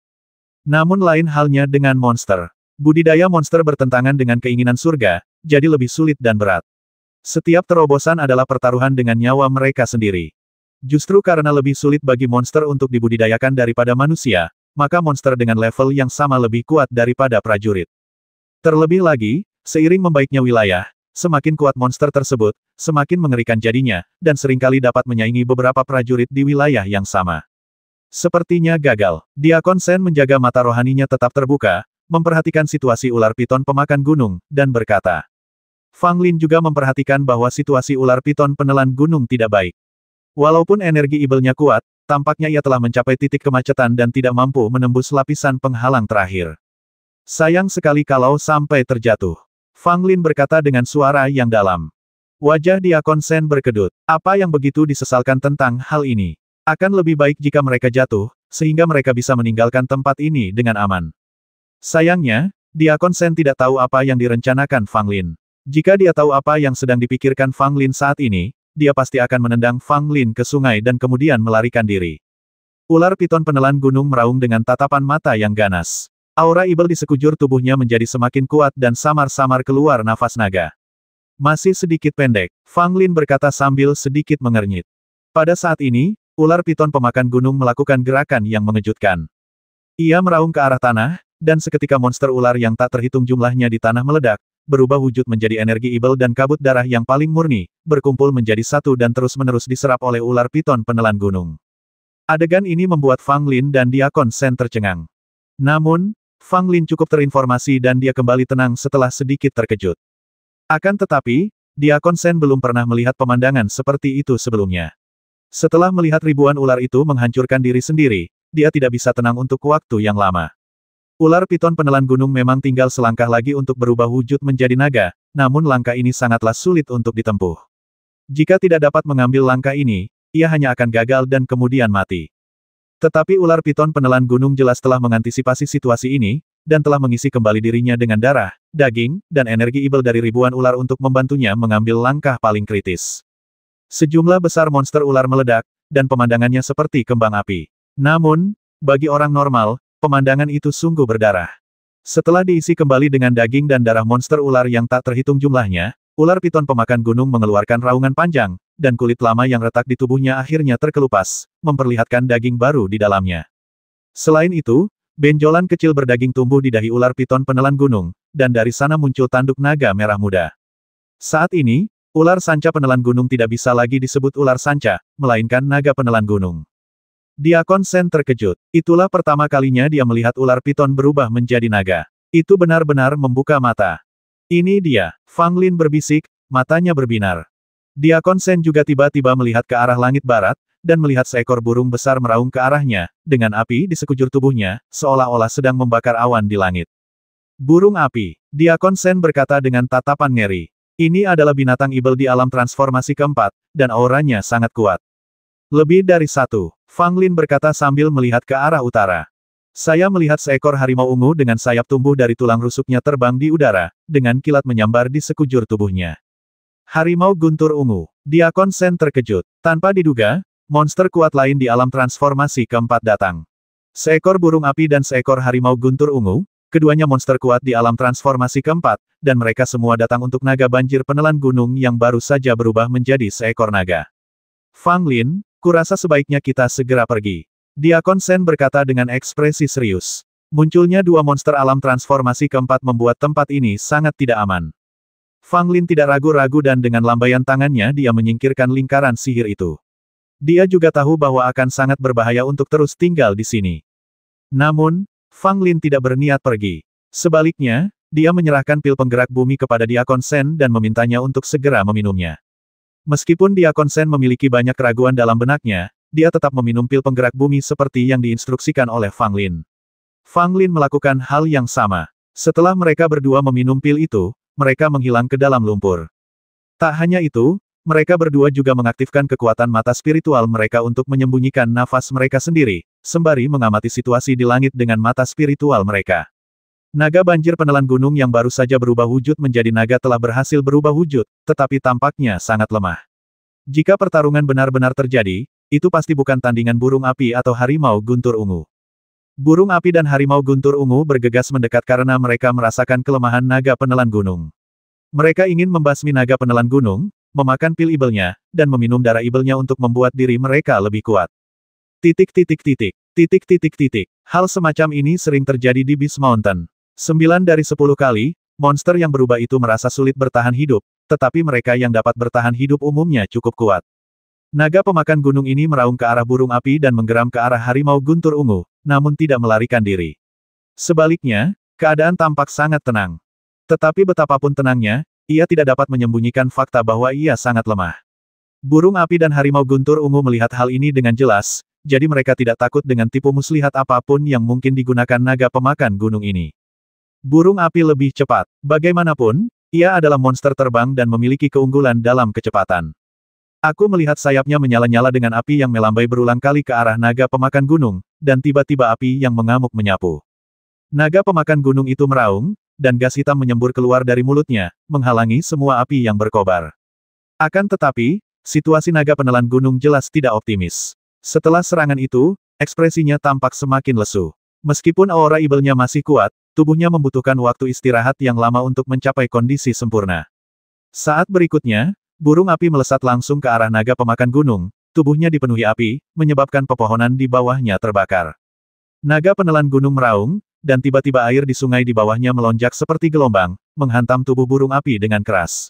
Namun lain halnya dengan monster. Budidaya monster bertentangan dengan keinginan surga, jadi lebih sulit dan berat. Setiap terobosan adalah pertaruhan dengan nyawa mereka sendiri. Justru karena lebih sulit bagi monster untuk dibudidayakan daripada manusia, maka monster dengan level yang sama lebih kuat daripada prajurit. Terlebih lagi, seiring membaiknya wilayah, semakin kuat monster tersebut, semakin mengerikan jadinya, dan seringkali dapat menyaingi beberapa prajurit di wilayah yang sama. Sepertinya gagal. Diakon Shen menjaga mata rohaninya tetap terbuka, memperhatikan situasi ular piton pemakan gunung, dan berkata. Fang Lin juga memperhatikan bahwa situasi ular piton penelan gunung tidak baik. Walaupun energi ibelnya kuat, tampaknya ia telah mencapai titik kemacetan dan tidak mampu menembus lapisan penghalang terakhir. Sayang sekali kalau sampai terjatuh. Fang Lin berkata dengan suara yang dalam. Wajah Diakon Shen berkedut. Apa yang begitu disesalkan tentang hal ini? Akan lebih baik jika mereka jatuh, sehingga mereka bisa meninggalkan tempat ini dengan aman. Sayangnya, Diakon Shen tidak tahu apa yang direncanakan Fang Lin. Jika dia tahu apa yang sedang dipikirkan Fang Lin saat ini, dia pasti akan menendang Fang Lin ke sungai dan kemudian melarikan diri. Ular piton penelan gunung meraung dengan tatapan mata yang ganas. Aura ibel di sekujur tubuhnya menjadi semakin kuat dan samar-samar keluar nafas naga. Masih sedikit pendek, Fang Lin berkata sambil sedikit mengernyit. Pada saat ini, ular piton pemakan gunung melakukan gerakan yang mengejutkan. Ia meraung ke arah tanah, dan seketika monster ular yang tak terhitung jumlahnya di tanah meledak, berubah wujud menjadi energi ibel dan kabut darah yang paling murni, berkumpul menjadi satu dan terus-menerus diserap oleh ular piton penelan gunung. Adegan ini membuat Fang Lin dan Diakon Shen tercengang. Namun, Fang Lin cukup terinformasi dan dia kembali tenang setelah sedikit terkejut. Akan tetapi, Diakon Shen belum pernah melihat pemandangan seperti itu sebelumnya. Setelah melihat ribuan ular itu menghancurkan diri sendiri, dia tidak bisa tenang untuk waktu yang lama. Ular piton penelan gunung memang tinggal selangkah lagi untuk berubah wujud menjadi naga, namun langkah ini sangatlah sulit untuk ditempuh. Jika tidak dapat mengambil langkah ini, ia hanya akan gagal dan kemudian mati. Tetapi ular piton penelan gunung jelas telah mengantisipasi situasi ini, dan telah mengisi kembali dirinya dengan darah, daging, dan energi ibel dari ribuan ular untuk membantunya mengambil langkah paling kritis. Sejumlah besar monster ular meledak, dan pemandangannya seperti kembang api. Namun, bagi orang normal, pemandangan itu sungguh berdarah. Setelah diisi kembali dengan daging dan darah monster ular yang tak terhitung jumlahnya, ular piton pemakan gunung mengeluarkan raungan panjang, dan kulit lama yang retak di tubuhnya akhirnya terkelupas, memperlihatkan daging baru di dalamnya. Selain itu, benjolan kecil berdaging tumbuh di dahi ular piton penelan gunung, dan dari sana muncul tanduk naga merah muda. Saat ini, ular sanca penelan gunung tidak bisa lagi disebut ular sanca, melainkan naga penelan gunung. Diakon Shen terkejut. Itulah pertama kalinya dia melihat ular piton berubah menjadi naga. Itu benar-benar membuka mata. Ini dia, Fang Lin berbisik, matanya berbinar. Diakon Shen juga tiba-tiba melihat ke arah langit barat, dan melihat seekor burung besar meraung ke arahnya, dengan api di sekujur tubuhnya, seolah-olah sedang membakar awan di langit. Burung api, Diakon Shen berkata dengan tatapan ngeri. Ini adalah binatang ibel di alam transformasi keempat, dan auranya sangat kuat. Lebih dari satu, Fang Lin berkata sambil melihat ke arah utara. Saya melihat seekor harimau ungu dengan sayap tumbuh dari tulang rusuknya terbang di udara, dengan kilat menyambar di sekujur tubuhnya. Harimau guntur ungu. Diakon Shen terkejut. Tanpa diduga, monster kuat lain di alam transformasi keempat datang. Seekor burung api dan seekor harimau guntur ungu, keduanya monster kuat di alam transformasi keempat, dan mereka semua datang untuk naga banjir penelan gunung yang baru saja berubah menjadi seekor naga. Fang Lin, kurasa sebaiknya kita segera pergi. Diakon Shen berkata dengan ekspresi serius. Munculnya dua monster alam transformasi keempat membuat tempat ini sangat tidak aman. Fang Lin tidak ragu-ragu dan dengan lambaian tangannya dia menyingkirkan lingkaran sihir itu. Dia juga tahu bahwa akan sangat berbahaya untuk terus tinggal di sini. Namun, Fang Lin tidak berniat pergi. Sebaliknya, dia menyerahkan pil penggerak bumi kepada Diakon Shen dan memintanya untuk segera meminumnya. Meskipun Diakon Shen memiliki banyak keraguan dalam benaknya, dia tetap meminum pil penggerak bumi seperti yang diinstruksikan oleh Fang Lin. Fang Lin melakukan hal yang sama. Setelah mereka berdua meminum pil itu, mereka menghilang ke dalam lumpur. Tak hanya itu, mereka berdua juga mengaktifkan kekuatan mata spiritual mereka untuk menyembunyikan nafas mereka sendiri, sembari mengamati situasi di langit dengan mata spiritual mereka. Naga banjir penelan gunung yang baru saja berubah wujud menjadi naga telah berhasil berubah wujud, tetapi tampaknya sangat lemah. Jika pertarungan benar-benar terjadi, itu pasti bukan tandingan burung api atau harimau guntur ungu. Burung api dan harimau guntur ungu bergegas mendekat karena mereka merasakan kelemahan naga penelan gunung. Mereka ingin membasmi naga penelan gunung, memakan pil ibelnya, dan meminum darah ibelnya untuk membuat diri mereka lebih kuat. Hal semacam ini sering terjadi di Beast Mountain. 9 dari 10 kali, monster yang berubah itu merasa sulit bertahan hidup, tetapi mereka yang dapat bertahan hidup umumnya cukup kuat. Naga pemakan gunung ini meraung ke arah burung api dan menggeram ke arah harimau guntur ungu, namun tidak melarikan diri. Sebaliknya, keadaan tampak sangat tenang. Tetapi betapapun tenangnya, ia tidak dapat menyembunyikan fakta bahwa ia sangat lemah. Burung api dan harimau guntur ungu melihat hal ini dengan jelas, jadi mereka tidak takut dengan tipu muslihat apapun yang mungkin digunakan naga pemakan gunung ini. Burung api lebih cepat. Bagaimanapun, ia adalah monster terbang dan memiliki keunggulan dalam kecepatan. Aku melihat sayapnya menyala-nyala dengan api yang melambai berulang kali ke arah naga pemakan gunung, dan tiba-tiba api yang mengamuk menyapu. Naga pemakan gunung itu meraung, dan gas hitam menyembur keluar dari mulutnya, menghalangi semua api yang berkobar. Akan tetapi, situasi naga penelan gunung jelas tidak optimis. Setelah serangan itu, ekspresinya tampak semakin lesu. Meskipun aura ibelnya masih kuat, tubuhnya membutuhkan waktu istirahat yang lama untuk mencapai kondisi sempurna. Saat berikutnya, burung api melesat langsung ke arah naga pemakan gunung, tubuhnya dipenuhi api, menyebabkan pepohonan di bawahnya terbakar. Naga penelan gunung meraung, dan tiba-tiba air di sungai di bawahnya melonjak seperti gelombang, menghantam tubuh burung api dengan keras.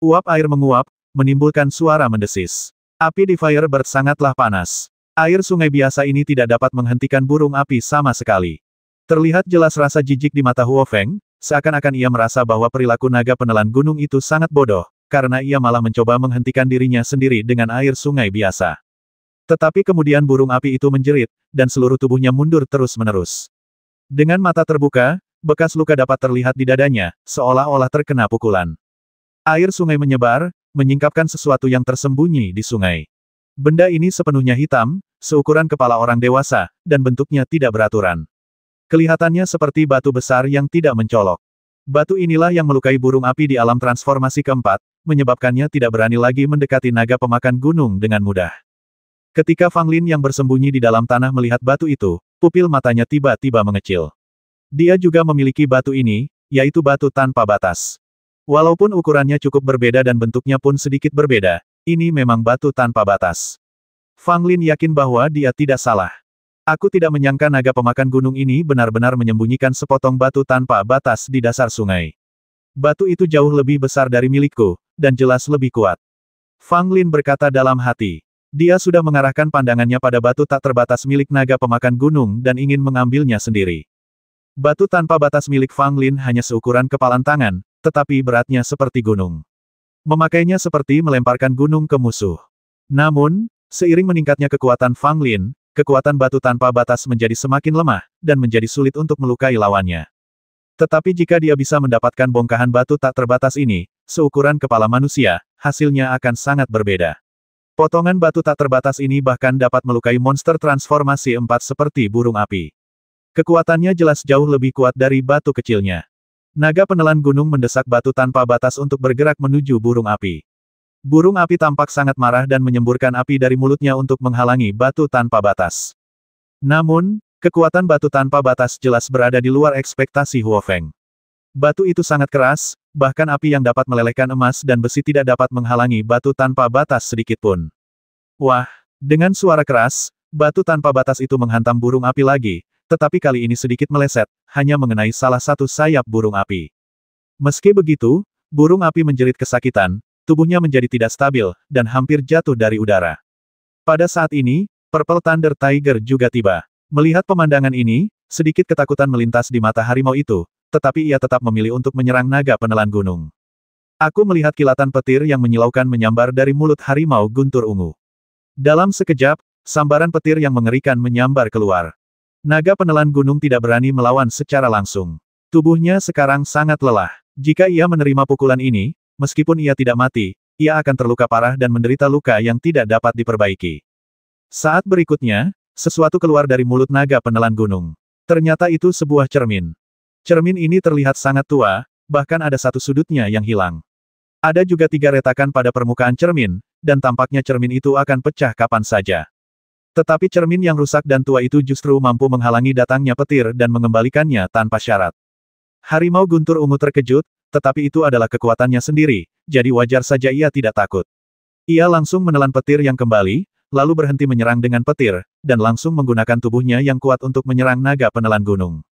Uap air menguap, menimbulkan suara mendesis. Api di Firebird sangatlah panas. Air sungai biasa ini tidak dapat menghentikan burung api sama sekali. Terlihat jelas rasa jijik di mata Huo Feng, seakan-akan ia merasa bahwa perilaku naga penelan gunung itu sangat bodoh, karena ia malah mencoba menghentikan dirinya sendiri dengan air sungai biasa. Tetapi kemudian burung api itu menjerit, dan seluruh tubuhnya mundur terus-menerus. Dengan mata terbuka, bekas luka dapat terlihat di dadanya, seolah-olah terkena pukulan. Air sungai menyebar, menyingkapkan sesuatu yang tersembunyi di sungai. Benda ini sepenuhnya hitam, seukuran kepala orang dewasa, dan bentuknya tidak beraturan. Kelihatannya seperti batu besar yang tidak mencolok. Batu inilah yang melukai burung api di alam transformasi keempat, menyebabkannya tidak berani lagi mendekati naga pemakan gunung dengan mudah. Ketika Fang Lin yang bersembunyi di dalam tanah melihat batu itu, Pupil matanya tiba-tiba mengecil. Dia juga memiliki batu ini, yaitu batu tanpa batas. Walaupun ukurannya cukup berbeda dan bentuknya pun sedikit berbeda, ini memang batu tanpa batas. Fang Lin yakin bahwa dia tidak salah. Aku tidak menyangka naga pemakan gunung ini benar-benar menyembunyikan sepotong batu tanpa batas di dasar sungai. Batu itu jauh lebih besar dari milikku, dan jelas lebih kuat. Fang Lin berkata dalam hati. Dia sudah mengarahkan pandangannya pada batu tak terbatas milik naga pemakan gunung dan ingin mengambilnya sendiri. Batu tanpa batas milik Fang Lin hanya seukuran kepalan tangan, tetapi beratnya seperti gunung. Memakainya seperti melemparkan gunung ke musuh. Namun, seiring meningkatnya kekuatan Fang Lin, kekuatan batu tanpa batas menjadi semakin lemah, dan menjadi sulit untuk melukai lawannya. Tetapi jika dia bisa mendapatkan bongkahan batu tak terbatas ini, seukuran kepala manusia, hasilnya akan sangat berbeda. Potongan batu tak terbatas ini bahkan dapat melukai monster transformasi 4 seperti burung api. Kekuatannya jelas jauh lebih kuat dari batu kecilnya. Naga penelan gunung mendesak batu tanpa batas untuk bergerak menuju burung api. Burung api tampak sangat marah dan menyemburkan api dari mulutnya untuk menghalangi batu tanpa batas. Namun, kekuatan batu tanpa batas jelas berada di luar ekspektasi Huo Feng. Batu itu sangat keras, bahkan api yang dapat melelehkan emas dan besi tidak dapat menghalangi batu tanpa batas sedikitpun. Wah, dengan suara keras, batu tanpa batas itu menghantam burung api lagi, tetapi kali ini sedikit meleset, hanya mengenai salah satu sayap burung api. Meski begitu, burung api menjerit kesakitan, tubuhnya menjadi tidak stabil, dan hampir jatuh dari udara. Pada saat ini, Purple Thunder Tiger juga tiba. Melihat pemandangan ini, sedikit ketakutan melintas di mata harimau itu, tetapi ia tetap memilih untuk menyerang naga penelan gunung. Aku melihat kilatan petir yang menyilaukan menyambar dari mulut harimau guntur ungu. Dalam sekejap, sambaran petir yang mengerikan menyambar keluar. Naga penelan gunung tidak berani melawan secara langsung. Tubuhnya sekarang sangat lelah. Jika ia menerima pukulan ini, meskipun ia tidak mati, ia akan terluka parah dan menderita luka yang tidak dapat diperbaiki. Saat berikutnya, sesuatu keluar dari mulut naga penelan gunung. Ternyata itu sebuah cermin. Cermin ini terlihat sangat tua, bahkan ada satu sudutnya yang hilang. Ada juga 3 retakan pada permukaan cermin, dan tampaknya cermin itu akan pecah kapan saja. Tetapi cermin yang rusak dan tua itu justru mampu menghalangi datangnya petir dan mengembalikannya tanpa syarat. Harimau guntur ungu terkejut, tetapi itu adalah kekuatannya sendiri, jadi wajar saja ia tidak takut. Ia langsung menelan petir yang kembali, lalu berhenti menyerang dengan petir, dan langsung menggunakan tubuhnya yang kuat untuk menyerang naga penelan gunung.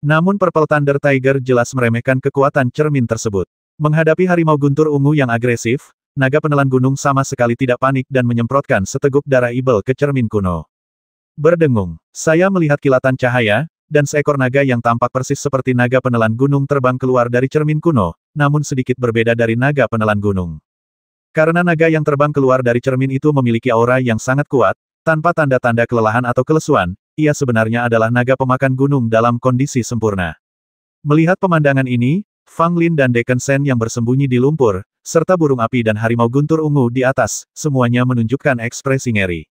Namun Purple Thunder Tiger jelas meremehkan kekuatan cermin tersebut. Menghadapi harimau guntur ungu yang agresif, naga penelan gunung sama sekali tidak panik dan menyemprotkan seteguk darah ibel ke cermin kuno. Berdengung, saya melihat kilatan cahaya, dan seekor naga yang tampak persis seperti naga penelan gunung terbang keluar dari cermin kuno, namun sedikit berbeda dari naga penelan gunung. Karena naga yang terbang keluar dari cermin itu memiliki aura yang sangat kuat, tanpa tanda-tanda kelelahan atau kelesuan, ia sebenarnya adalah naga pemakan gunung dalam kondisi sempurna. Melihat pemandangan ini, Fang Lin dan Decken Shen yang bersembunyi di lumpur, serta burung api dan harimau guntur ungu di atas, semuanya menunjukkan ekspresi ngeri.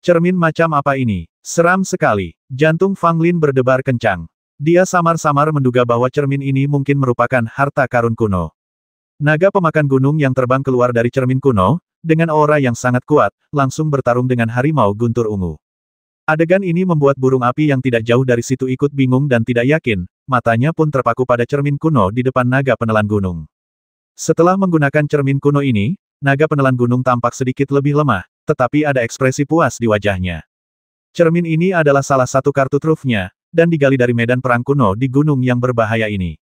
Cermin macam apa ini? Seram sekali. Jantung Fang Lin berdebar kencang. Dia samar-samar menduga bahwa cermin ini mungkin merupakan harta karun kuno. Naga pemakan gunung yang terbang keluar dari cermin kuno, dengan aura yang sangat kuat, langsung bertarung dengan harimau guntur ungu. Adegan ini membuat burung api yang tidak jauh dari situ ikut bingung dan tidak yakin, matanya pun terpaku pada cermin kuno di depan naga penelan gunung. Setelah menggunakan cermin kuno ini, naga penelan gunung tampak sedikit lebih lemah, tetapi ada ekspresi puas di wajahnya. Cermin ini adalah salah satu kartu trufnya, dan digali dari medan perang kuno di gunung yang berbahaya ini.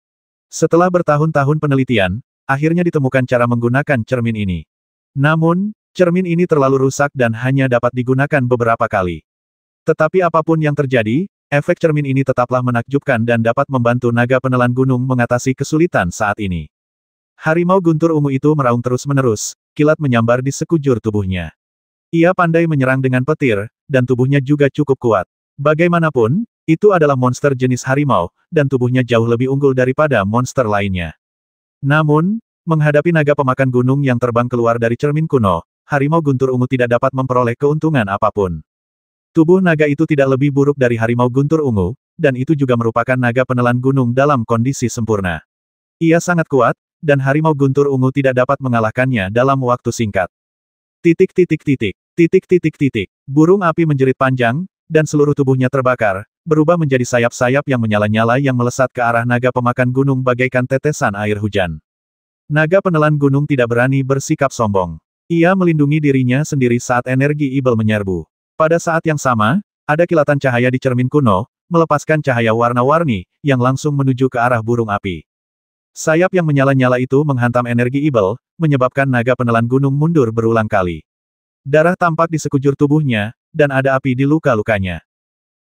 Setelah bertahun-tahun penelitian, akhirnya ditemukan cara menggunakan cermin ini. Namun, cermin ini terlalu rusak dan hanya dapat digunakan beberapa kali. Tetapi apapun yang terjadi, efek cermin ini tetaplah menakjubkan dan dapat membantu naga penelan gunung mengatasi kesulitan saat ini. Harimau guntur ungu itu meraung terus-menerus, kilat menyambar di sekujur tubuhnya. Ia pandai menyerang dengan petir, dan tubuhnya juga cukup kuat. Bagaimanapun, itu adalah monster jenis harimau, dan tubuhnya jauh lebih unggul daripada monster lainnya. Namun, menghadapi naga pemakan gunung yang terbang keluar dari cermin kuno, harimau guntur ungu tidak dapat memperoleh keuntungan apapun. Tubuh naga itu tidak lebih buruk dari harimau guntur ungu, dan itu juga merupakan naga penelan gunung dalam kondisi sempurna. Ia sangat kuat, dan harimau guntur ungu tidak dapat mengalahkannya dalam waktu singkat. Burung api menjerit panjang, dan seluruh tubuhnya terbakar, berubah menjadi sayap-sayap yang menyala-nyala yang melesat ke arah naga pemakan gunung bagaikan tetesan air hujan. Naga penelan gunung tidak berani bersikap sombong. Ia melindungi dirinya sendiri saat energi Ibel menyerbu. Pada saat yang sama, ada kilatan cahaya di cermin kuno, melepaskan cahaya warna-warni, yang langsung menuju ke arah burung api. Sayap yang menyala-nyala itu menghantam energi Ibel, menyebabkan naga penelan gunung mundur berulang kali. Darah tampak di sekujur tubuhnya, dan ada api di luka-lukanya.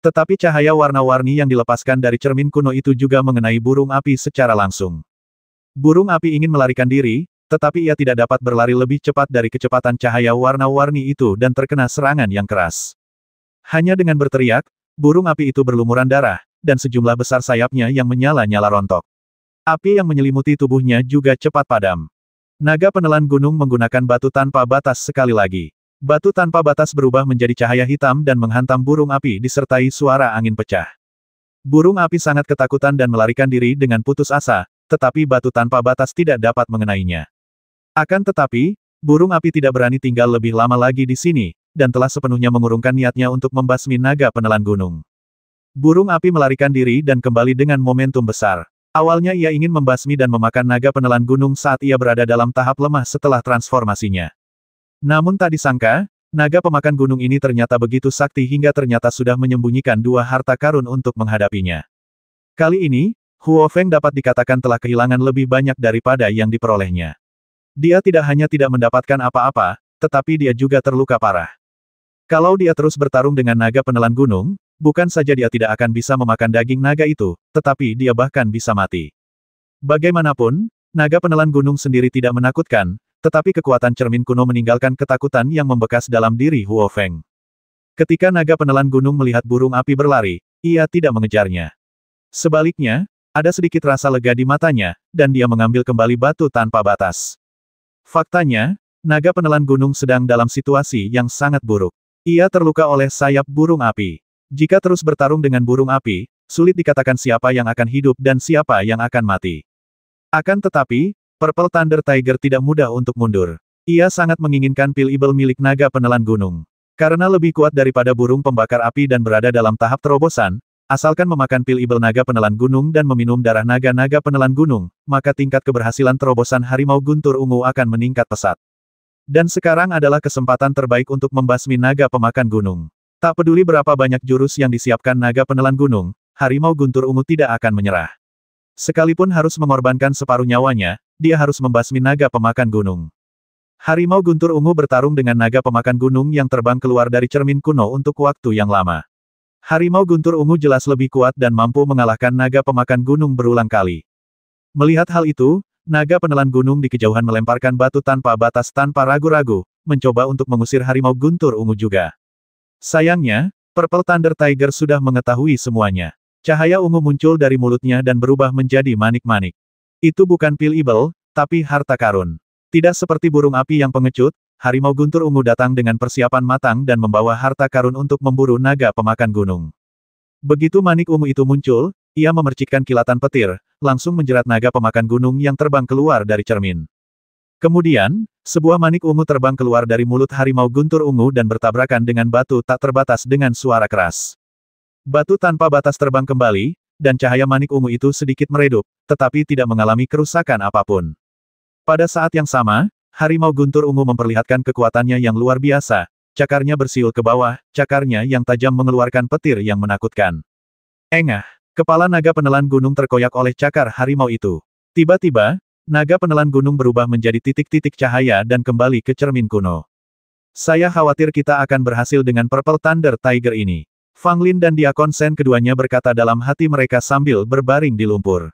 Tetapi cahaya warna-warni yang dilepaskan dari cermin kuno itu juga mengenai burung api secara langsung. Burung api ingin melarikan diri, tetapi ia tidak dapat berlari lebih cepat dari kecepatan cahaya warna-warni itu dan terkena serangan yang keras. Hanya dengan berteriak, burung api itu berlumuran darah, dan sejumlah besar sayapnya yang menyala-nyala rontok. Api yang menyelimuti tubuhnya juga cepat padam. Naga penelan gunung menggunakan batu tanpa batas sekali lagi. Batu tanpa batas berubah menjadi cahaya hitam dan menghantam burung api disertai suara angin pecah. Burung api sangat ketakutan dan melarikan diri dengan putus asa, tetapi batu tanpa batas tidak dapat mengenainya. Akan tetapi, burung api tidak berani tinggal lebih lama lagi di sini, dan telah sepenuhnya mengurungkan niatnya untuk membasmi naga penelan gunung. Burung api melarikan diri dan kembali dengan momentum besar. Awalnya ia ingin membasmi dan memakan naga penelan gunung saat ia berada dalam tahap lemah setelah transformasinya. Namun tak disangka, naga pemakan gunung ini ternyata begitu sakti hingga ternyata sudah menyembunyikan dua harta karun untuk menghadapinya. Kali ini, Huo Feng dapat dikatakan telah kehilangan lebih banyak daripada yang diperolehnya. Dia tidak hanya tidak mendapatkan apa-apa, tetapi dia juga terluka parah. Kalau dia terus bertarung dengan naga penelan gunung, bukan saja dia tidak akan bisa memakan daging naga itu, tetapi dia bahkan bisa mati. Bagaimanapun, naga penelan gunung sendiri tidak menakutkan, tetapi kekuatan cermin kuno meninggalkan ketakutan yang membekas dalam diri Huo Feng. Ketika naga penelan gunung melihat burung api berlari, ia tidak mengejarnya. Sebaliknya, ada sedikit rasa lega di matanya, dan dia mengambil kembali batu tanpa batas. Faktanya, naga penelan gunung sedang dalam situasi yang sangat buruk. Ia terluka oleh sayap burung api. Jika terus bertarung dengan burung api, sulit dikatakan siapa yang akan hidup dan siapa yang akan mati. Akan tetapi, Purple Thunder Tiger tidak mudah untuk mundur. Ia sangat menginginkan pil Ibel milik naga penelan gunung. Karena lebih kuat daripada burung pembakar api dan berada dalam tahap terobosan, asalkan memakan pil Ibel naga penelan gunung dan meminum darah naga-naga penelan gunung, maka tingkat keberhasilan terobosan harimau guntur ungu akan meningkat pesat. Dan sekarang adalah kesempatan terbaik untuk membasmi naga pemakan gunung. Tak peduli berapa banyak jurus yang disiapkan naga penelan gunung, harimau guntur ungu tidak akan menyerah. Sekalipun harus mengorbankan separuh nyawanya, dia harus membasmi naga pemakan gunung. Harimau guntur ungu bertarung dengan naga pemakan gunung yang terbang keluar dari cermin kuno untuk waktu yang lama. Harimau guntur ungu jelas lebih kuat dan mampu mengalahkan naga pemakan gunung berulang kali. Melihat hal itu, naga penelan gunung di kejauhan melemparkan batu tanpa batas tanpa ragu-ragu, mencoba untuk mengusir harimau guntur ungu juga. Sayangnya, Purple Thunder Tiger sudah mengetahui semuanya. Cahaya ungu muncul dari mulutnya dan berubah menjadi manik-manik. Itu bukan pil Ibel, tapi harta karun. Tidak seperti burung api yang pengecut, harimau guntur ungu datang dengan persiapan matang dan membawa harta karun untuk memburu naga pemakan gunung. Begitu manik ungu itu muncul, ia memercikkan kilatan petir, langsung menjerat naga pemakan gunung yang terbang keluar dari cermin. Kemudian, sebuah manik ungu terbang keluar dari mulut harimau guntur ungu dan bertabrakan dengan batu tak terbatas dengan suara keras. Batu tanpa batas terbang kembali, dan cahaya manik ungu itu sedikit meredup, tetapi tidak mengalami kerusakan apapun. Pada saat yang sama, harimau guntur ungu memperlihatkan kekuatannya yang luar biasa, cakarnya bersiul ke bawah, cakarnya yang tajam mengeluarkan petir yang menakutkan. Engah, kepala naga penelan gunung terkoyak oleh cakar harimau itu. Tiba-tiba, naga penelan gunung berubah menjadi titik-titik cahaya dan kembali ke cermin kuno. Saya khawatir kita akan berhasil dengan Purple Thunder Tiger ini. Fang Lin dan Diakon Shen keduanya berkata dalam hati mereka sambil berbaring di lumpur.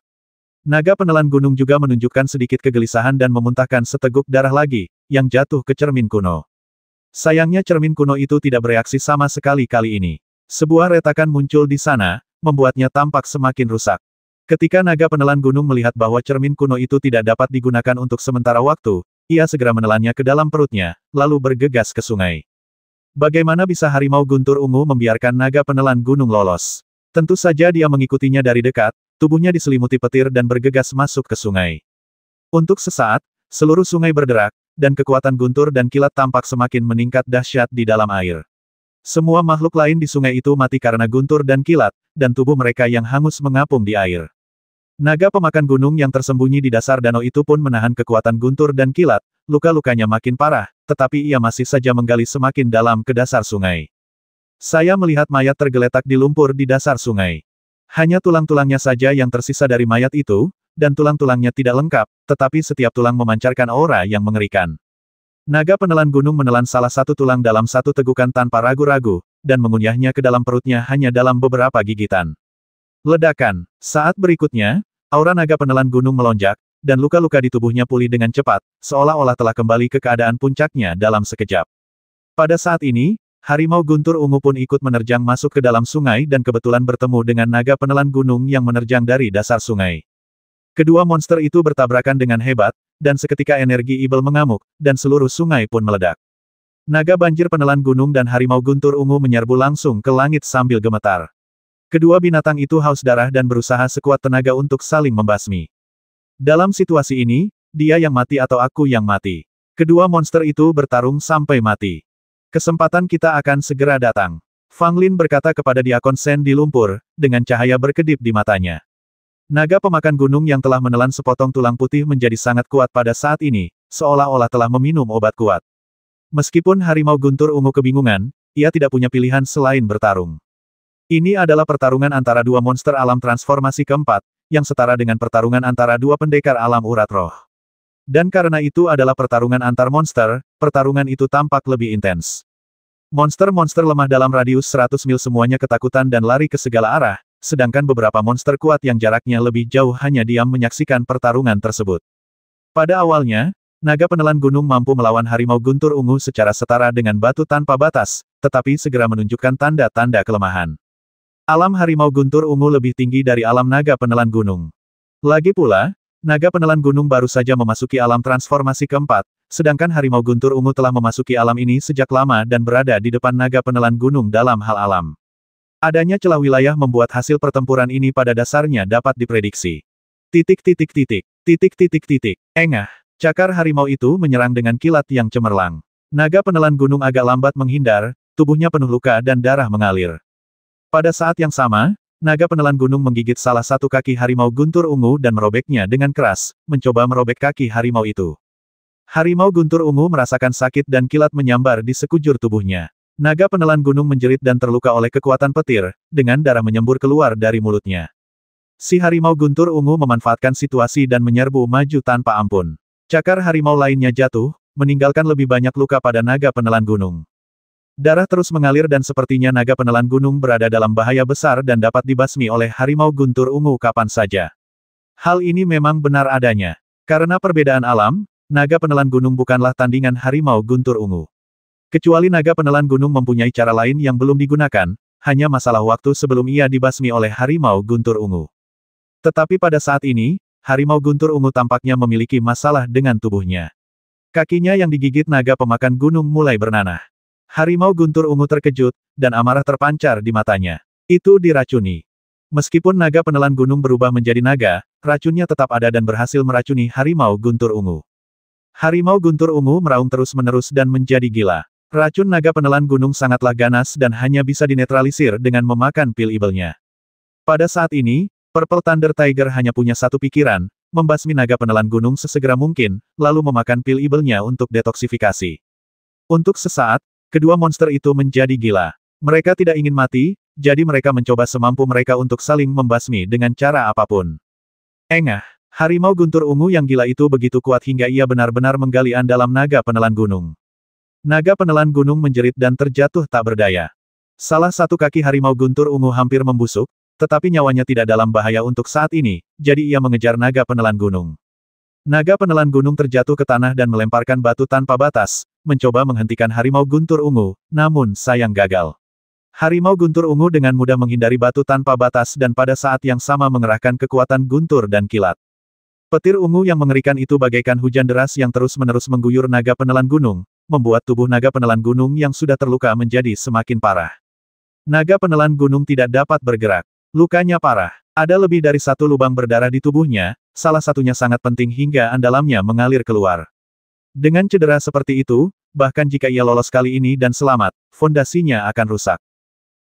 Naga penelan gunung juga menunjukkan sedikit kegelisahan dan memuntahkan seteguk darah lagi, yang jatuh ke cermin kuno. Sayangnya cermin kuno itu tidak bereaksi sama sekali kali ini. Sebuah retakan muncul di sana, membuatnya tampak semakin rusak. Ketika naga penelan gunung melihat bahwa cermin kuno itu tidak dapat digunakan untuk sementara waktu, ia segera menelannya ke dalam perutnya, lalu bergegas ke sungai. Bagaimana bisa harimau guntur ungu membiarkan naga penelan gunung lolos? Tentu saja dia mengikutinya dari dekat, tubuhnya diselimuti petir dan bergegas masuk ke sungai. Untuk sesaat, seluruh sungai berderak, dan kekuatan guntur dan kilat tampak semakin meningkat dahsyat di dalam air. Semua makhluk lain di sungai itu mati karena guntur dan kilat, dan tubuh mereka yang hangus mengapung di air. Naga pemakan gunung yang tersembunyi di dasar danau itu pun menahan kekuatan guntur dan kilat, luka-lukanya makin parah, tetapi ia masih saja menggali semakin dalam ke dasar sungai. Saya melihat mayat tergeletak di lumpur di dasar sungai. Hanya tulang-tulangnya saja yang tersisa dari mayat itu, dan tulang-tulangnya tidak lengkap, tetapi setiap tulang memancarkan aura yang mengerikan. Naga penelan gunung menelan salah satu tulang dalam satu tegukan tanpa ragu-ragu, dan mengunyahnya ke dalam perutnya hanya dalam beberapa gigitan. Ledakan. Saat berikutnya, aura naga penelan gunung melonjak, dan luka-luka di tubuhnya pulih dengan cepat, seolah-olah telah kembali ke keadaan puncaknya dalam sekejap. Pada saat ini, harimau guntur ungu pun ikut menerjang masuk ke dalam sungai dan kebetulan bertemu dengan naga penelan gunung yang menerjang dari dasar sungai. Kedua monster itu bertabrakan dengan hebat, dan seketika energi Ibel mengamuk, dan seluruh sungai pun meledak. Naga banjir penelan gunung dan harimau guntur ungu menyerbu langsung ke langit sambil gemetar. Kedua binatang itu haus darah dan berusaha sekuat tenaga untuk saling membasmi. Dalam situasi ini, dia yang mati atau aku yang mati. Kedua monster itu bertarung sampai mati. Kesempatan kita akan segera datang. Fang Lin berkata kepada Diakon Shen di lumpur, dengan cahaya berkedip di matanya. Naga pemakan gunung yang telah menelan sepotong tulang putih menjadi sangat kuat pada saat ini, seolah-olah telah meminum obat kuat. Meskipun harimau guntur ungu kebingungan, ia tidak punya pilihan selain bertarung. Ini adalah pertarungan antara dua monster alam transformasi keempat, yang setara dengan pertarungan antara dua pendekar alam urat roh. Dan karena itu adalah pertarungan antar monster, pertarungan itu tampak lebih intens. Monster-monster lemah dalam radius 100 mil semuanya ketakutan dan lari ke segala arah, sedangkan beberapa monster kuat yang jaraknya lebih jauh hanya diam menyaksikan pertarungan tersebut. Pada awalnya, naga penelan gunung mampu melawan harimau guntur ungu secara setara dengan batu tanpa batas, tetapi segera menunjukkan tanda-tanda kelemahan. Alam harimau guntur ungu lebih tinggi dari alam naga penelan gunung. Lagi pula, naga penelan gunung baru saja memasuki alam transformasi keempat, sedangkan harimau guntur ungu telah memasuki alam ini sejak lama dan berada di depan naga penelan gunung dalam hal alam. Adanya celah wilayah membuat hasil pertempuran ini pada dasarnya dapat diprediksi. Engah. Cakar harimau itu menyerang dengan kilat yang cemerlang. Naga penelan gunung agak lambat menghindar, tubuhnya penuh luka dan darah mengalir. Pada saat yang sama, naga penelan gunung menggigit salah satu kaki harimau guntur ungu dan merobeknya dengan keras, mencoba merobek kaki harimau itu. Harimau guntur ungu merasakan sakit dan kilat menyambar di sekujur tubuhnya. Naga penelan gunung menjerit dan terluka oleh kekuatan petir, dengan darah menyembur keluar dari mulutnya. Si harimau guntur ungu memanfaatkan situasi dan menyerbu maju tanpa ampun. Cakar harimau lainnya jatuh, meninggalkan lebih banyak luka pada naga penelan gunung. Darah terus mengalir dan sepertinya naga penelan gunung berada dalam bahaya besar dan dapat dibasmi oleh harimau guntur ungu kapan saja. Hal ini memang benar adanya. Karena perbedaan alam, naga penelan gunung bukanlah tandingan harimau guntur ungu. Kecuali naga penelan gunung mempunyai cara lain yang belum digunakan, hanya masalah waktu sebelum ia dibasmi oleh harimau guntur ungu. Tetapi pada saat ini, harimau guntur ungu tampaknya memiliki masalah dengan tubuhnya. Kakinya yang digigit naga pemakan gunung mulai bernanah. Harimau guntur ungu terkejut, dan amarah terpancar di matanya. Itu diracuni. Meskipun naga penelan gunung berubah menjadi naga, racunnya tetap ada dan berhasil meracuni harimau guntur ungu. Harimau guntur ungu meraung terus-menerus dan menjadi gila. Racun naga penelan gunung sangatlah ganas dan hanya bisa dinetralisir dengan memakan pil Ibelnya. Pada saat ini, Purple Thunder Tiger hanya punya satu pikiran, membasmi naga penelan gunung sesegera mungkin, lalu memakan pil Ibelnya untuk detoksifikasi. Untuk sesaat, kedua monster itu menjadi gila. Mereka tidak ingin mati, jadi mereka mencoba semampu mereka untuk saling membasmi dengan cara apapun. Engah, harimau guntur ungu yang gila itu begitu kuat hingga ia benar-benar menggali dalam naga penelan gunung. Naga penelan gunung menjerit dan terjatuh tak berdaya. Salah satu kaki harimau guntur ungu hampir membusuk, tetapi nyawanya tidak dalam bahaya untuk saat ini, jadi ia mengejar naga penelan gunung. Naga penelan gunung terjatuh ke tanah dan melemparkan batu tanpa batas, mencoba menghentikan harimau guntur ungu, namun sayang gagal. Harimau guntur ungu dengan mudah menghindari batu tanpa batas dan pada saat yang sama mengerahkan kekuatan guntur dan kilat. Petir ungu yang mengerikan itu bagaikan hujan deras yang terus-menerus mengguyur naga penelan gunung, membuat tubuh naga penelan gunung yang sudah terluka menjadi semakin parah. Naga penelan gunung tidak dapat bergerak. Lukanya parah. Ada lebih dari satu lubang berdarah di tubuhnya, salah satunya sangat penting hingga dalamnya mengalir keluar. Dengan cedera seperti itu, bahkan jika ia lolos kali ini dan selamat, fondasinya akan rusak.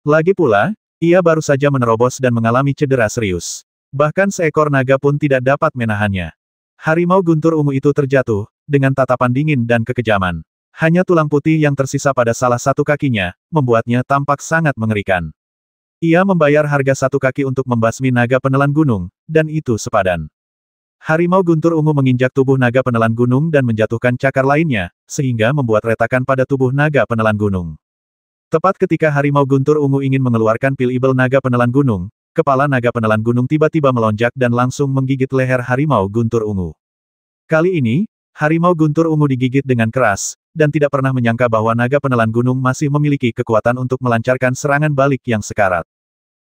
Lagi pula, ia baru saja menerobos dan mengalami cedera serius. Bahkan seekor naga pun tidak dapat menahannya. Harimau guntur ungu itu terjatuh, dengan tatapan dingin dan kekejaman. Hanya tulang putih yang tersisa pada salah satu kakinya, membuatnya tampak sangat mengerikan. Ia membayar harga satu kaki untuk membasmi naga penelan gunung, dan itu sepadan. Harimau guntur ungu menginjak tubuh naga penelan gunung dan menjatuhkan cakar lainnya, sehingga membuat retakan pada tubuh naga penelan gunung. Tepat ketika harimau guntur ungu ingin mengeluarkan pil ibel naga penelan gunung, kepala naga penelan gunung tiba-tiba melonjak dan langsung menggigit leher harimau guntur ungu. Kali ini, harimau guntur ungu digigit dengan keras, dan tidak pernah menyangka bahwa naga penelan gunung masih memiliki kekuatan untuk melancarkan serangan balik yang sekarat.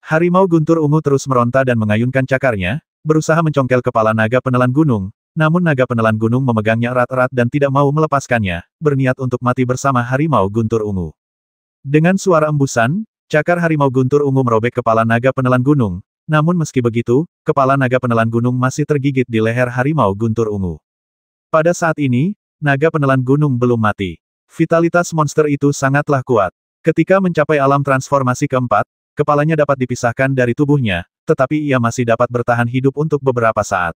Harimau guntur ungu terus meronta dan mengayunkan cakarnya, berusaha mencongkel kepala naga penelan gunung, namun naga penelan gunung memegangnya erat-erat dan tidak mau melepaskannya, berniat untuk mati bersama harimau guntur ungu. Dengan suara embusan, cakar harimau guntur ungu merobek kepala naga penelan gunung, namun meski begitu, kepala naga penelan gunung masih tergigit di leher harimau guntur ungu. Pada saat ini, naga penelan gunung belum mati. Vitalitas monster itu sangatlah kuat. Ketika mencapai alam transformasi keempat, kepalanya dapat dipisahkan dari tubuhnya, tetapi ia masih dapat bertahan hidup untuk beberapa saat.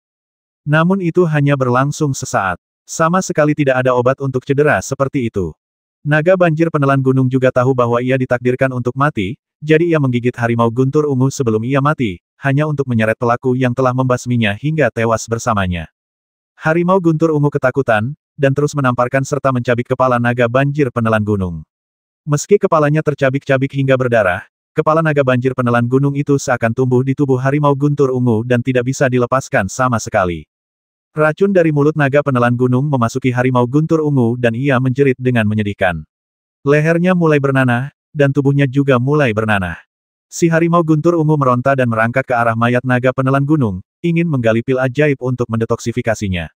Namun itu hanya berlangsung sesaat. Sama sekali tidak ada obat untuk cedera seperti itu. Naga banjir penelan gunung juga tahu bahwa ia ditakdirkan untuk mati, jadi ia menggigit harimau guntur ungu sebelum ia mati, hanya untuk menyeret pelaku yang telah membasminya hingga tewas bersamanya. Harimau guntur ungu ketakutan, dan terus menamparkan serta mencabik kepala naga banjir penelan gunung. Meski kepalanya tercabik-cabik hingga berdarah, kepala naga banjir penelan gunung itu seakan tumbuh di tubuh harimau guntur ungu dan tidak bisa dilepaskan sama sekali. Racun dari mulut naga penelan gunung memasuki harimau guntur ungu dan ia menjerit dengan menyedihkan. Lehernya mulai bernanah, dan tubuhnya juga mulai bernanah. Si harimau guntur ungu meronta dan merangkak ke arah mayat naga penelan gunung, ingin menggali pil ajaib untuk mendetoksifikasinya.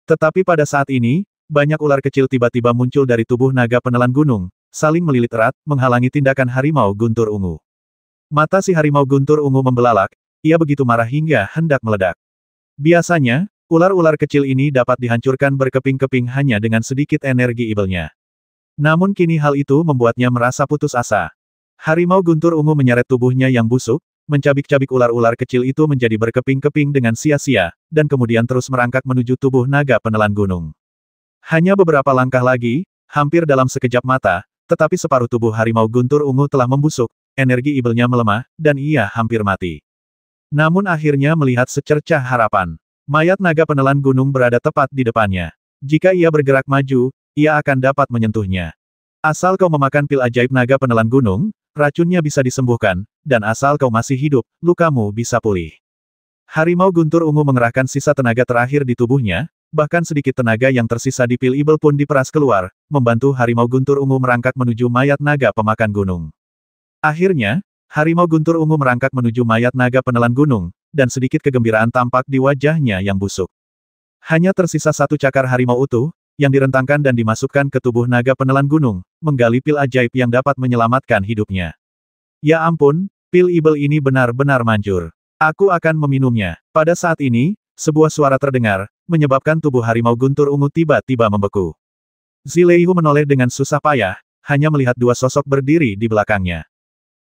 Tetapi pada saat ini, banyak ular kecil tiba-tiba muncul dari tubuh naga penelan gunung, saling melilit erat, menghalangi tindakan harimau guntur ungu. Mata si harimau guntur ungu membelalak, ia begitu marah hingga hendak meledak. Biasanya, ular-ular kecil ini dapat dihancurkan berkeping-keping hanya dengan sedikit energi ibelnya. Namun kini hal itu membuatnya merasa putus asa. Harimau guntur ungu menyeret tubuhnya yang busuk, mencabik-cabik ular-ular kecil itu menjadi berkeping-keping dengan sia-sia, dan kemudian terus merangkak menuju tubuh naga penelan gunung. Hanya beberapa langkah lagi, hampir dalam sekejap mata, tetapi separuh tubuh harimau guntur ungu telah membusuk, energi ibelnya melemah, dan ia hampir mati. Namun akhirnya melihat secercah harapan. Mayat naga penelan gunung berada tepat di depannya. Jika ia bergerak maju, ia akan dapat menyentuhnya. Asal kau memakan pil ajaib naga penelan gunung, racunnya bisa disembuhkan, dan asal kau masih hidup, lukamu bisa pulih. Harimau guntur ungu mengerahkan sisa tenaga terakhir di tubuhnya, bahkan sedikit tenaga yang tersisa di pil ibel pun diperas keluar, membantu harimau guntur ungu merangkak menuju mayat naga pemakan gunung. Akhirnya, harimau guntur ungu merangkak menuju mayat naga penelan gunung, dan sedikit kegembiraan tampak di wajahnya yang busuk. Hanya tersisa satu cakar harimau utuh, yang direntangkan dan dimasukkan ke tubuh naga penelan gunung, menggali pil ajaib yang dapat menyelamatkan hidupnya. Ya ampun, pil ibel ini benar-benar manjur. Aku akan meminumnya. Pada saat ini, sebuah suara terdengar, menyebabkan tubuh harimau guntur ungu tiba-tiba membeku. Zileihu menoleh dengan susah payah, hanya melihat dua sosok berdiri di belakangnya.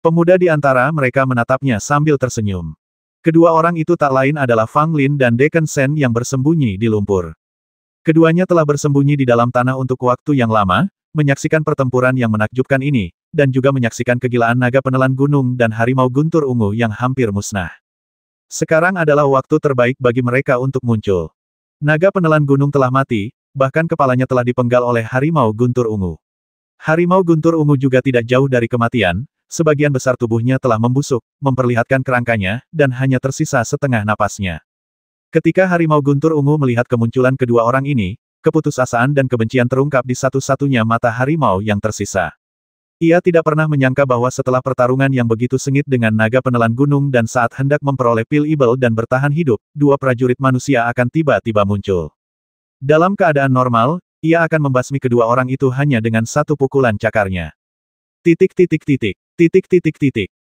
Pemuda di antara mereka menatapnya sambil tersenyum. Kedua orang itu tak lain adalah Fang Lin dan Decken Shen yang bersembunyi di lumpur. Keduanya telah bersembunyi di dalam tanah untuk waktu yang lama, menyaksikan pertempuran yang menakjubkan ini, dan juga menyaksikan kegilaan naga penelan gunung dan harimau guntur ungu yang hampir musnah. Sekarang adalah waktu terbaik bagi mereka untuk muncul. Naga penelan gunung telah mati, bahkan kepalanya telah dipenggal oleh harimau guntur ungu. Harimau guntur ungu juga tidak jauh dari kematian, sebagian besar tubuhnya telah membusuk, memperlihatkan kerangkanya, dan hanya tersisa setengah napasnya. Ketika harimau guntur ungu melihat kemunculan kedua orang ini, keputusasaan dan kebencian terungkap di satu-satunya mata harimau yang tersisa. Ia tidak pernah menyangka bahwa setelah pertarungan yang begitu sengit dengan naga penelan gunung dan saat hendak memperoleh pil ibel dan bertahan hidup, dua prajurit manusia akan tiba-tiba muncul. Dalam keadaan normal, ia akan membasmi kedua orang itu hanya dengan satu pukulan cakarnya.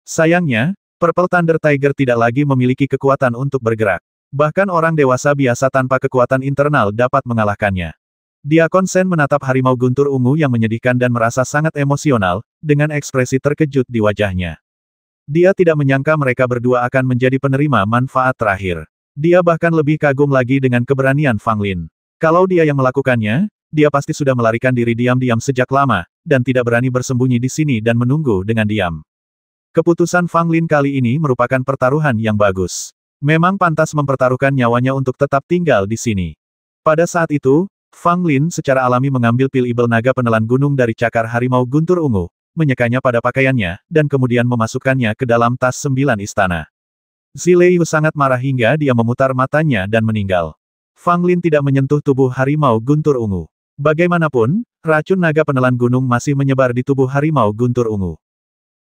Sayangnya, Purple Thunder Tiger tidak lagi memiliki kekuatan untuk bergerak. Bahkan orang dewasa biasa tanpa kekuatan internal dapat mengalahkannya. Diakon Sen menatap harimau guntur ungu yang menyedihkan dan merasa sangat emosional, dengan ekspresi terkejut di wajahnya. Dia tidak menyangka mereka berdua akan menjadi penerima manfaat terakhir. Dia bahkan lebih kagum lagi dengan keberanian Fang Lin. Kalau dia yang melakukannya, dia pasti sudah melarikan diri diam-diam sejak lama, dan tidak berani bersembunyi di sini dan menunggu dengan diam. Keputusan Fang Lin kali ini merupakan pertaruhan yang bagus. Memang pantas mempertaruhkan nyawanya untuk tetap tinggal di sini. Pada saat itu, Fang Lin secara alami mengambil pil ibel naga penelan gunung dari cakar harimau guntur ungu, menyekanya pada pakaiannya, dan kemudian memasukkannya ke dalam tas 9 istana. Zilei sangat marah hingga dia memutar matanya dan meninggal. Fang Lin tidak menyentuh tubuh harimau guntur ungu. Bagaimanapun, racun naga penelan gunung masih menyebar di tubuh harimau guntur ungu.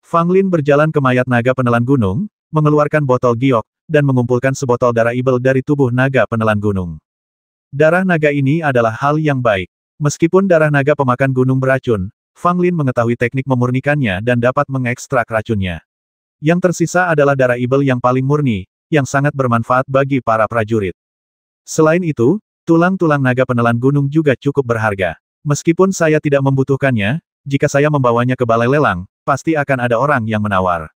Fang Lin berjalan ke mayat naga penelan gunung, mengeluarkan botol giok, dan mengumpulkan sebotol darah ibel dari tubuh naga penelan gunung. Darah naga ini adalah hal yang baik. Meskipun darah naga pemakan gunung beracun, Fang Lin mengetahui teknik memurnikannya dan dapat mengekstrak racunnya. Yang tersisa adalah darah ibel yang paling murni, yang sangat bermanfaat bagi para prajurit. Selain itu, tulang-tulang naga penelan gunung juga cukup berharga. Meskipun saya tidak membutuhkannya, jika saya membawanya ke balai lelang, pasti akan ada orang yang menawar.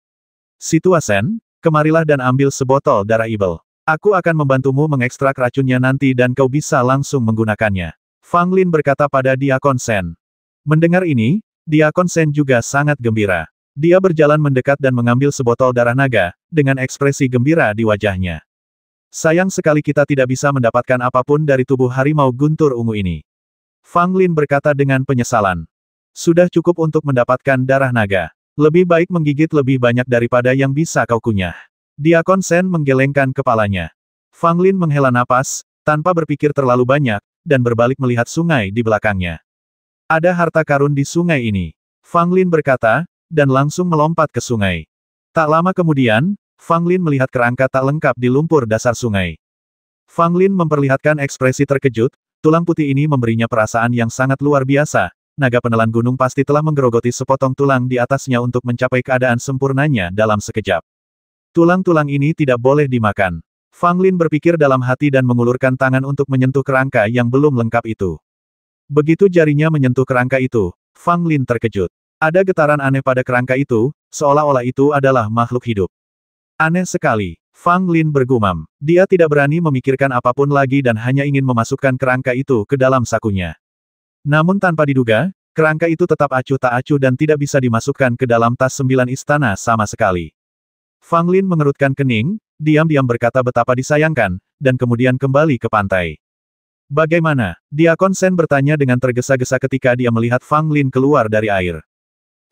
Situasen, kemarilah dan ambil sebotol darah ibel. Aku akan membantumu mengekstrak racunnya nanti dan kau bisa langsung menggunakannya. Fang Lin berkata pada Diakon Sen. Mendengar ini, Diakon Sen juga sangat gembira. Dia berjalan mendekat dan mengambil sebotol darah naga, dengan ekspresi gembira di wajahnya. Sayang sekali kita tidak bisa mendapatkan apapun dari tubuh harimau guntur ungu ini. Fang Lin berkata dengan penyesalan. Sudah cukup untuk mendapatkan darah naga. Lebih baik menggigit lebih banyak daripada yang bisa kau kunyah. Diakon Sen menggelengkan kepalanya. Fang Lin menghela napas, tanpa berpikir terlalu banyak, dan berbalik melihat sungai di belakangnya. Ada harta karun di sungai ini. Fang Lin berkata, dan langsung melompat ke sungai. Tak lama kemudian, Fang Lin melihat kerangka tak lengkap di lumpur dasar sungai. Fang Lin memperlihatkan ekspresi terkejut, tulang putih ini memberinya perasaan yang sangat luar biasa. Naga penelan gunung pasti telah menggerogoti sepotong tulang di atasnya untuk mencapai keadaan sempurnanya dalam sekejap. Tulang-tulang ini tidak boleh dimakan. Fang Lin berpikir dalam hati dan mengulurkan tangan untuk menyentuh kerangka yang belum lengkap itu. Begitu jarinya menyentuh kerangka itu, Fang Lin terkejut. Ada getaran aneh pada kerangka itu, seolah-olah itu adalah makhluk hidup. Aneh sekali. Fang Lin bergumam. Dia tidak berani memikirkan apapun lagi dan hanya ingin memasukkan kerangka itu ke dalam sakunya. Namun tanpa diduga, kerangka itu tetap acuh tak acuh dan tidak bisa dimasukkan ke dalam tas 9 istana sama sekali. Fang Lin mengerutkan kening, diam-diam berkata betapa disayangkan, dan kemudian kembali ke pantai. Bagaimana? Diakon Sen bertanya dengan tergesa-gesa ketika dia melihat Fang Lin keluar dari air.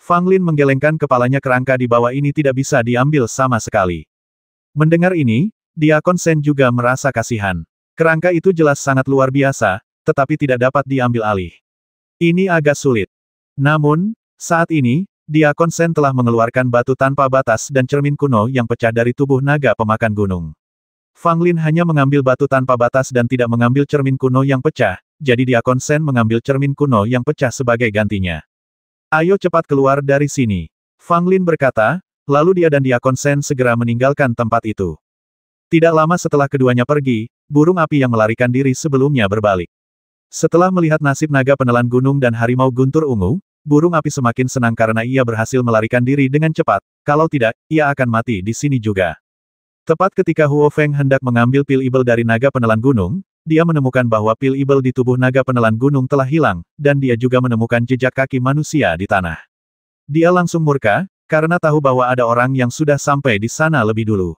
Fang Lin menggelengkan kepalanya kerangka di bawah ini tidak bisa diambil sama sekali. Mendengar ini, Diakon Sen juga merasa kasihan. Kerangka itu jelas sangat luar biasa, tetapi tidak dapat diambil alih. Ini agak sulit. Namun, saat ini, Diakon Sen telah mengeluarkan batu tanpa batas dan cermin kuno yang pecah dari tubuh naga pemakan gunung. Fang Lin hanya mengambil batu tanpa batas dan tidak mengambil cermin kuno yang pecah, jadi Diakon Sen mengambil cermin kuno yang pecah sebagai gantinya. Ayo cepat keluar dari sini. Fang Lin berkata, lalu dia dan Diakon Sen segera meninggalkan tempat itu. Tidak lama setelah keduanya pergi, burung api yang melarikan diri sebelumnya berbalik. Setelah melihat nasib naga penelan gunung dan harimau guntur ungu, burung api semakin senang karena ia berhasil melarikan diri dengan cepat, kalau tidak, ia akan mati di sini juga. Tepat ketika Huo Feng hendak mengambil pil ibel dari naga penelan gunung, dia menemukan bahwa pil ibel di tubuh naga penelan gunung telah hilang, dan dia juga menemukan jejak kaki manusia di tanah. Dia langsung murka, karena tahu bahwa ada orang yang sudah sampai di sana lebih dulu.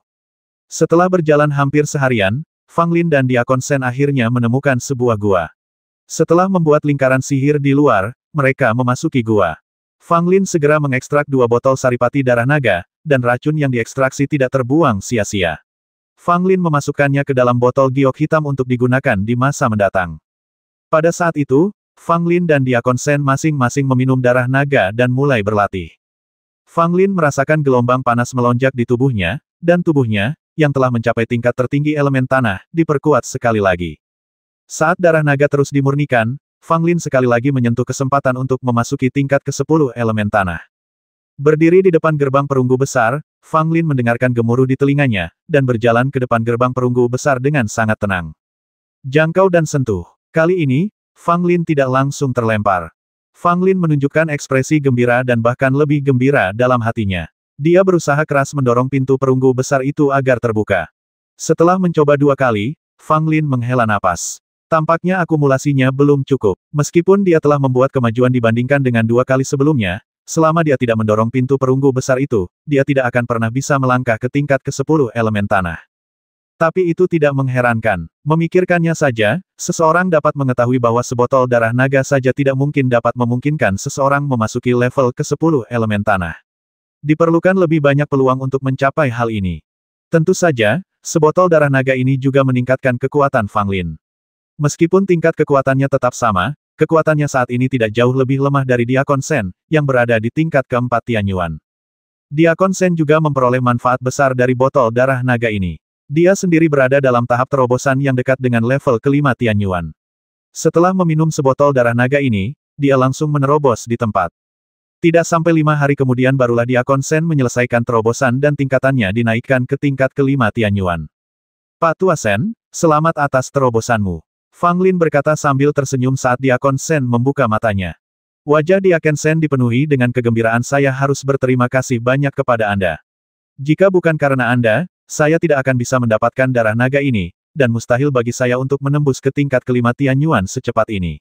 Setelah berjalan hampir seharian, Fang Lin dan Diakon Sen akhirnya menemukan sebuah gua. Setelah membuat lingkaran sihir di luar, mereka memasuki gua. Fang Lin segera mengekstrak 2 botol saripati darah naga, dan racun yang diekstraksi tidak terbuang sia-sia. Fang Lin memasukkannya ke dalam botol giok hitam untuk digunakan di masa mendatang. Pada saat itu, Fang Lin dan Diakon Sen masing-masing meminum darah naga dan mulai berlatih. Fang Lin merasakan gelombang panas melonjak di tubuhnya, dan tubuhnya, yang telah mencapai tingkat tertinggi elemen tanah, diperkuat sekali lagi. Saat darah naga terus dimurnikan, Fang Lin sekali lagi menyentuh kesempatan untuk memasuki tingkat ke-10 elemen tanah. Berdiri di depan gerbang perunggu besar, Fang Lin mendengarkan gemuruh di telinganya, dan berjalan ke depan gerbang perunggu besar dengan sangat tenang. Jangkau dan sentuh. Kali ini, Fang Lin tidak langsung terlempar. Fang Lin menunjukkan ekspresi gembira dan bahkan lebih gembira dalam hatinya. Dia berusaha keras mendorong pintu perunggu besar itu agar terbuka. Setelah mencoba 2 kali, Fang Lin menghela napas. Tampaknya akumulasinya belum cukup. Meskipun dia telah membuat kemajuan dibandingkan dengan 2 kali sebelumnya, selama dia tidak mendorong pintu perunggu besar itu, dia tidak akan pernah bisa melangkah ke tingkat ke-10 elemen tanah. Tapi itu tidak mengherankan. Memikirkannya saja, seseorang dapat mengetahui bahwa sebotol darah naga saja tidak mungkin dapat memungkinkan seseorang memasuki level ke-10 elemen tanah. Diperlukan lebih banyak peluang untuk mencapai hal ini. Tentu saja, sebotol darah naga ini juga meningkatkan kekuatan Fang Lin. Meskipun tingkat kekuatannya tetap sama, kekuatannya saat ini tidak jauh lebih lemah dari Diakon Shen, yang berada di tingkat ke-4 Tianyuan. Diakon Shen juga memperoleh manfaat besar dari botol darah naga ini. Dia sendiri berada dalam tahap terobosan yang dekat dengan level ke-5 Tianyuan. Setelah meminum sebotol darah naga ini, dia langsung menerobos di tempat. Tidak sampai 5 hari kemudian barulah Diakon Shen menyelesaikan terobosan dan tingkatannya dinaikkan ke tingkat ke-5 Tianyuan. Pak Tua Shen, selamat atas terobosanmu. Fang Lin berkata sambil tersenyum saat Diakon Shen membuka matanya. Wajah Diakon Shen dipenuhi dengan kegembiraan. Saya harus berterima kasih banyak kepada Anda. Jika bukan karena Anda, saya tidak akan bisa mendapatkan darah naga ini, dan mustahil bagi saya untuk menembus ke tingkat ke-5 Tianyuan secepat ini.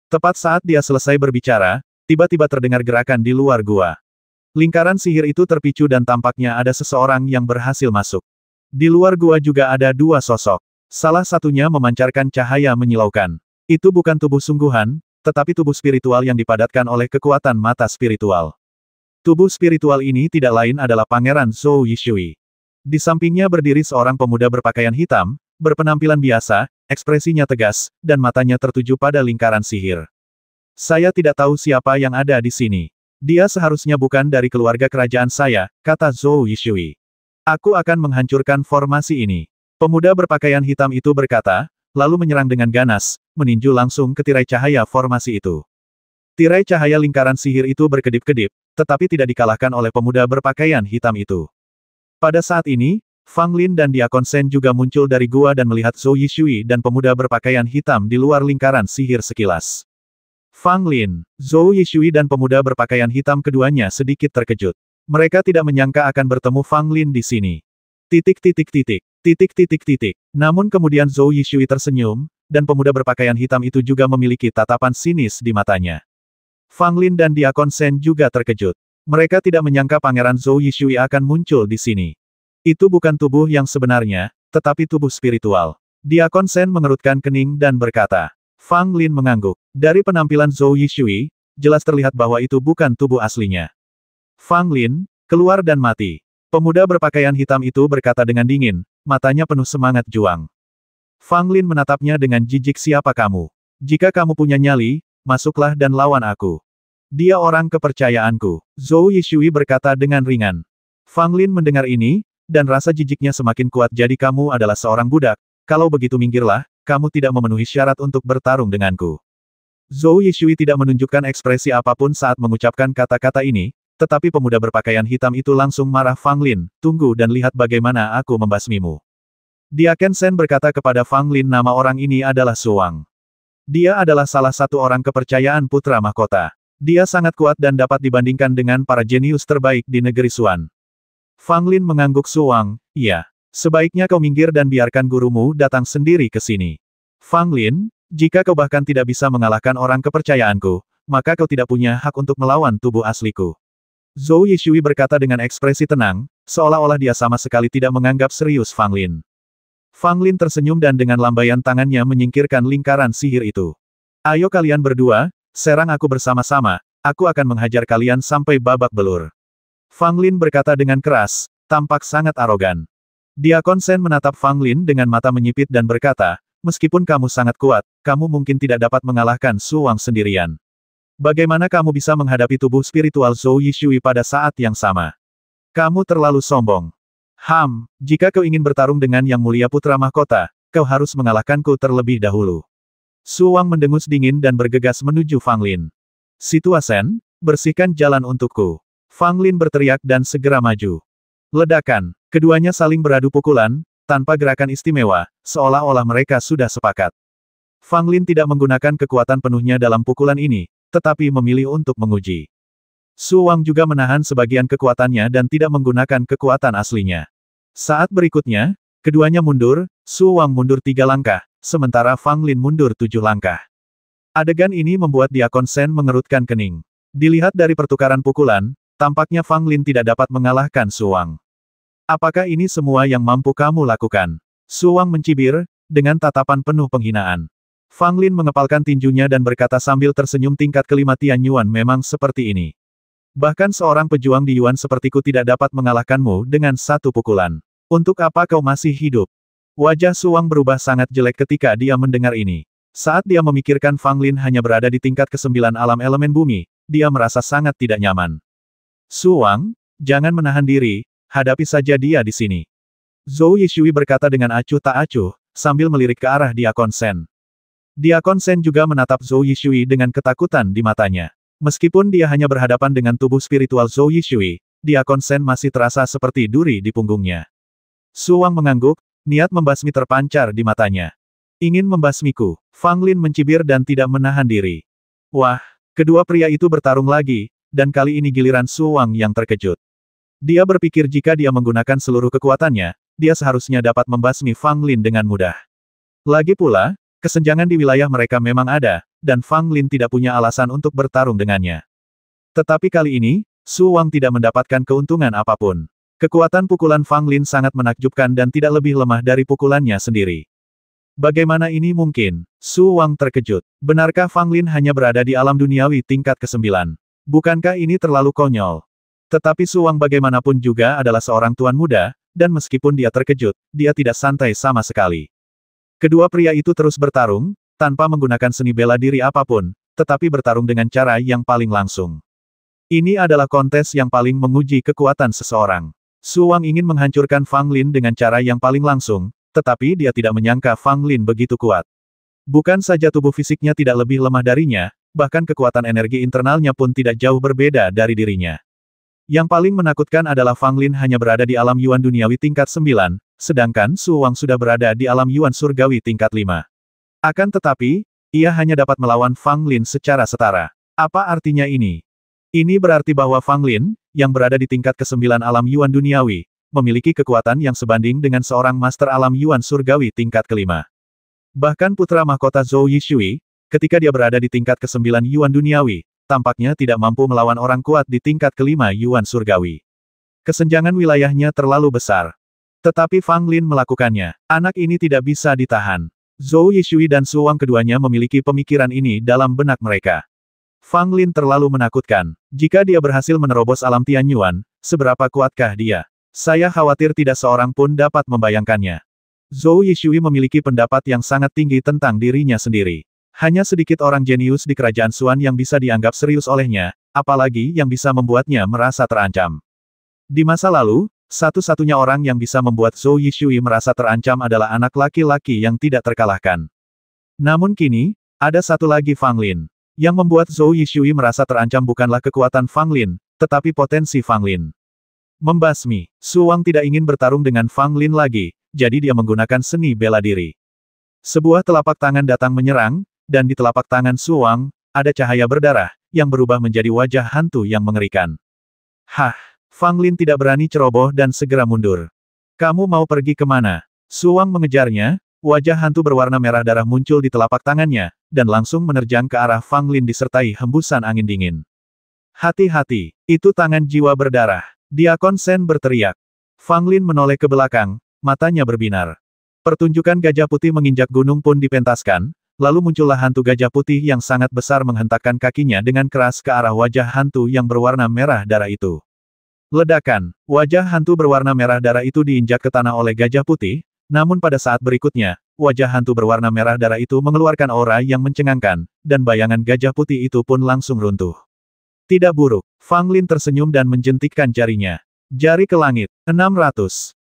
Tepat saat dia selesai berbicara, tiba-tiba terdengar gerakan di luar gua. Lingkaran sihir itu terpicu dan tampaknya ada seseorang yang berhasil masuk. Di luar gua juga ada 2 sosok. Salah satunya memancarkan cahaya menyilaukan. Itu bukan tubuh sungguhan, tetapi tubuh spiritual yang dipadatkan oleh kekuatan mata spiritual. Tubuh spiritual ini tidak lain adalah Pangeran Zhou Yishui. Di sampingnya berdiri seorang pemuda berpakaian hitam, berpenampilan biasa, ekspresinya tegas, dan matanya tertuju pada lingkaran sihir. Saya tidak tahu siapa yang ada di sini. Dia seharusnya bukan dari keluarga kerajaan saya, kata Zhou Yishui. Aku akan menghancurkan formasi ini. Pemuda berpakaian hitam itu berkata, lalu menyerang dengan ganas, meninju langsung ke tirai cahaya formasi itu. Tirai cahaya lingkaran sihir itu berkedip-kedip, tetapi tidak dikalahkan oleh pemuda berpakaian hitam itu. Pada saat ini, Fang Lin dan Diakon Shen juga muncul dari gua dan melihat Zhou Yishui dan pemuda berpakaian hitam di luar lingkaran sihir sekilas. Fang Lin, Zhou Yishui dan pemuda berpakaian hitam keduanya sedikit terkejut. Mereka tidak menyangka akan bertemu Fang Lin di sini. Titik. Namun kemudian Zhou Yishui tersenyum, dan pemuda berpakaian hitam itu juga memiliki tatapan sinis di matanya. Fang Lin dan Diakon Shen juga terkejut. Mereka tidak menyangka Pangeran Zhou Yishui akan muncul di sini. Itu bukan tubuh yang sebenarnya, tetapi tubuh spiritual. Diakon Shen mengerutkan kening dan berkata. Fang Lin mengangguk. Dari penampilan Zhou Yishui, jelas terlihat bahwa itu bukan tubuh aslinya. Fang Lin, keluar dan mati. Pemuda berpakaian hitam itu berkata dengan dingin, matanya penuh semangat juang. Fang Lin menatapnya dengan jijik. Siapa kamu? Jika kamu punya nyali, masuklah dan lawan aku. Dia orang kepercayaanku. Zhou Yishui berkata dengan ringan. Fang Lin mendengar ini, dan rasa jijiknya semakin kuat. Jadi kamu adalah seorang budak, kalau begitu minggirlah, kamu tidak memenuhi syarat untuk bertarung denganku. Zhou Yishui tidak menunjukkan ekspresi apapun saat mengucapkan kata-kata ini, tetapi pemuda berpakaian hitam itu langsung marah. Fang Lin, tunggu dan lihat bagaimana aku membasmimu. Diakon Shen berkata kepada Fang Lin, nama orang ini adalah Su Wang. Dia adalah salah satu orang kepercayaan putra mahkota. Dia sangat kuat dan dapat dibandingkan dengan para jenius terbaik di negeri Xuan. Fang Lin mengangguk. Su Wang, iya. Sebaiknya kau minggir dan biarkan gurumu datang sendiri ke sini. Fang Lin, jika kau bahkan tidak bisa mengalahkan orang kepercayaanku, maka kau tidak punya hak untuk melawan tubuh asliku. Zhou Yishui berkata dengan ekspresi tenang, seolah-olah dia sama sekali tidak menganggap serius Fang Lin. Fang Lin tersenyum dan dengan lambaian tangannya menyingkirkan lingkaran sihir itu. Ayo kalian berdua, serang aku bersama-sama, aku akan menghajar kalian sampai babak belur. Fang Lin berkata dengan keras, tampak sangat arogan. Diakon Shen menatap Fang Lin dengan mata menyipit dan berkata, meskipun kamu sangat kuat, kamu mungkin tidak dapat mengalahkan Su Wang sendirian. Bagaimana kamu bisa menghadapi tubuh spiritual Zhou Yishui pada saat yang sama? Kamu terlalu sombong. Jika kau ingin bertarung dengan Yang Mulia Putra Mahkota, kau harus mengalahkanku terlebih dahulu. Su Wang mendengus dingin dan bergegas menuju Fang Lin. Situa Shen, bersihkan jalan untukku. Fang Lin berteriak dan segera maju. Ledakan. Keduanya saling beradu pukulan, tanpa gerakan istimewa, seolah-olah mereka sudah sepakat. Fang Lin tidak menggunakan kekuatan penuhnya dalam pukulan ini, tetapi memilih untuk menguji. Su Wang juga menahan sebagian kekuatannya dan tidak menggunakan kekuatan aslinya. Saat berikutnya, keduanya mundur, Su Wang mundur 3 langkah, sementara Fang Lin mundur 7 langkah. Adegan ini membuat Diakon Shen mengerutkan kening. Dilihat dari pertukaran pukulan, tampaknya Fang Lin tidak dapat mengalahkan Su Wang. Apakah ini semua yang mampu kamu lakukan? Su Wang mencibir, dengan tatapan penuh penghinaan. Fang Lin mengepalkan tinjunya dan berkata sambil tersenyum, tingkat kelima Tian Yuan memang seperti ini. Bahkan seorang pejuang di Yuan sepertiku tidak dapat mengalahkanmu dengan satu pukulan. Untuk apa kau masih hidup? Wajah Su Wang berubah sangat jelek ketika dia mendengar ini. Saat dia memikirkan Fang Lin hanya berada di tingkat ke-9 alam elemen bumi, dia merasa sangat tidak nyaman. Su Wang, jangan menahan diri, hadapi saja dia di sini. Zhou Yishui berkata dengan acuh tak acuh, sambil melirik ke arah Diakon Shen. Diakon Shen juga menatap Zhou Yishui dengan ketakutan di matanya. Meskipun dia hanya berhadapan dengan tubuh spiritual Zhou Yishui, Diakon Shen masih terasa seperti duri di punggungnya. Su Wang mengangguk, niat membasmi terpancar di matanya. Ingin membasmiku, Fang Lin mencibir dan tidak menahan diri. Wah, kedua pria itu bertarung lagi, dan kali ini giliran Su Wang yang terkejut. Dia berpikir jika dia menggunakan seluruh kekuatannya, dia seharusnya dapat membasmi Fang Lin dengan mudah. Lagi pula, kesenjangan di wilayah mereka memang ada, dan Fang Lin tidak punya alasan untuk bertarung dengannya. Tetapi kali ini, Su Wang tidak mendapatkan keuntungan apapun. Kekuatan pukulan Fang Lin sangat menakjubkan dan tidak lebih lemah dari pukulannya sendiri. Bagaimana ini mungkin? Su Wang terkejut. Benarkah Fang Lin hanya berada di alam duniawi tingkat ke-9? Bukankah ini terlalu konyol? Tetapi Su Wang bagaimanapun juga adalah seorang tuan muda, dan meskipun dia terkejut, dia tidak santai sama sekali. Kedua pria itu terus bertarung, tanpa menggunakan seni bela diri apapun, tetapi bertarung dengan cara yang paling langsung. Ini adalah kontes yang paling menguji kekuatan seseorang. Su Wang ingin menghancurkan Fang Lin dengan cara yang paling langsung, tetapi dia tidak menyangka Fang Lin begitu kuat. Bukan saja tubuh fisiknya tidak lebih lemah darinya, bahkan kekuatan energi internalnya pun tidak jauh berbeda dari dirinya. Yang paling menakutkan adalah Fang Lin hanya berada di alam Yuan duniawi tingkat 9, sedangkan Su Wang sudah berada di alam Yuan surgawi tingkat 5. Akan tetapi, ia hanya dapat melawan Fang Lin secara setara. Apa artinya ini? Ini berarti bahwa Fang Lin, yang berada di tingkat ke-9 alam Yuan duniawi, memiliki kekuatan yang sebanding dengan seorang master alam Yuan surgawi tingkat ke-5. Bahkan putra mahkota Zhou Yishui, ketika dia berada di tingkat ke-9 Yuan duniawi, tampaknya tidak mampu melawan orang kuat di tingkat ke-5 Yuan surgawi. Kesenjangan wilayahnya terlalu besar. Tetapi Fang Lin melakukannya. Anak ini tidak bisa ditahan. Zhou Yishui dan Su Wang keduanya memiliki pemikiran ini dalam benak mereka. Fang Lin terlalu menakutkan. Jika dia berhasil menerobos alam Tian Yuan, seberapa kuatkah dia? Saya khawatir tidak seorang pun dapat membayangkannya. Zhou Yishui memiliki pendapat yang sangat tinggi tentang dirinya sendiri. Hanya sedikit orang jenius di kerajaan Xuan yang bisa dianggap serius olehnya, apalagi yang bisa membuatnya merasa terancam. Di masa lalu, satu-satunya orang yang bisa membuat Zhou Yishui merasa terancam adalah anak laki-laki yang tidak terkalahkan. Namun kini, ada satu lagi Fang Lin. Yang membuat Zhou Yishui merasa terancam bukanlah kekuatan Fang Lin, tetapi potensi Fang Lin. Membasmi. Su Wang tidak ingin bertarung dengan Fang Lin lagi, jadi dia menggunakan seni bela diri. Sebuah telapak tangan datang menyerang, dan di telapak tangan Su Wang, ada cahaya berdarah, yang berubah menjadi wajah hantu yang mengerikan. Hah! Fang Lin tidak berani ceroboh dan segera mundur. Kamu mau pergi kemana? Su Wang mengejarnya, wajah hantu berwarna merah darah muncul di telapak tangannya, dan langsung menerjang ke arah Fang Lin disertai hembusan angin dingin. Hati-hati, itu tangan jiwa berdarah. Diakon Shen berteriak. Fang Lin menoleh ke belakang, matanya berbinar. Pertunjukan gajah putih menginjak gunung pun dipentaskan, lalu muncullah hantu gajah putih yang sangat besar menghentakkan kakinya dengan keras ke arah wajah hantu yang berwarna merah darah itu. Ledakan, wajah hantu berwarna merah darah itu diinjak ke tanah oleh gajah putih, namun pada saat berikutnya, wajah hantu berwarna merah darah itu mengeluarkan aura yang mencengangkan, dan bayangan gajah putih itu pun langsung runtuh. Tidak buruk, Fang Lin tersenyum dan menjentikkan jarinya. Jari ke langit, 600.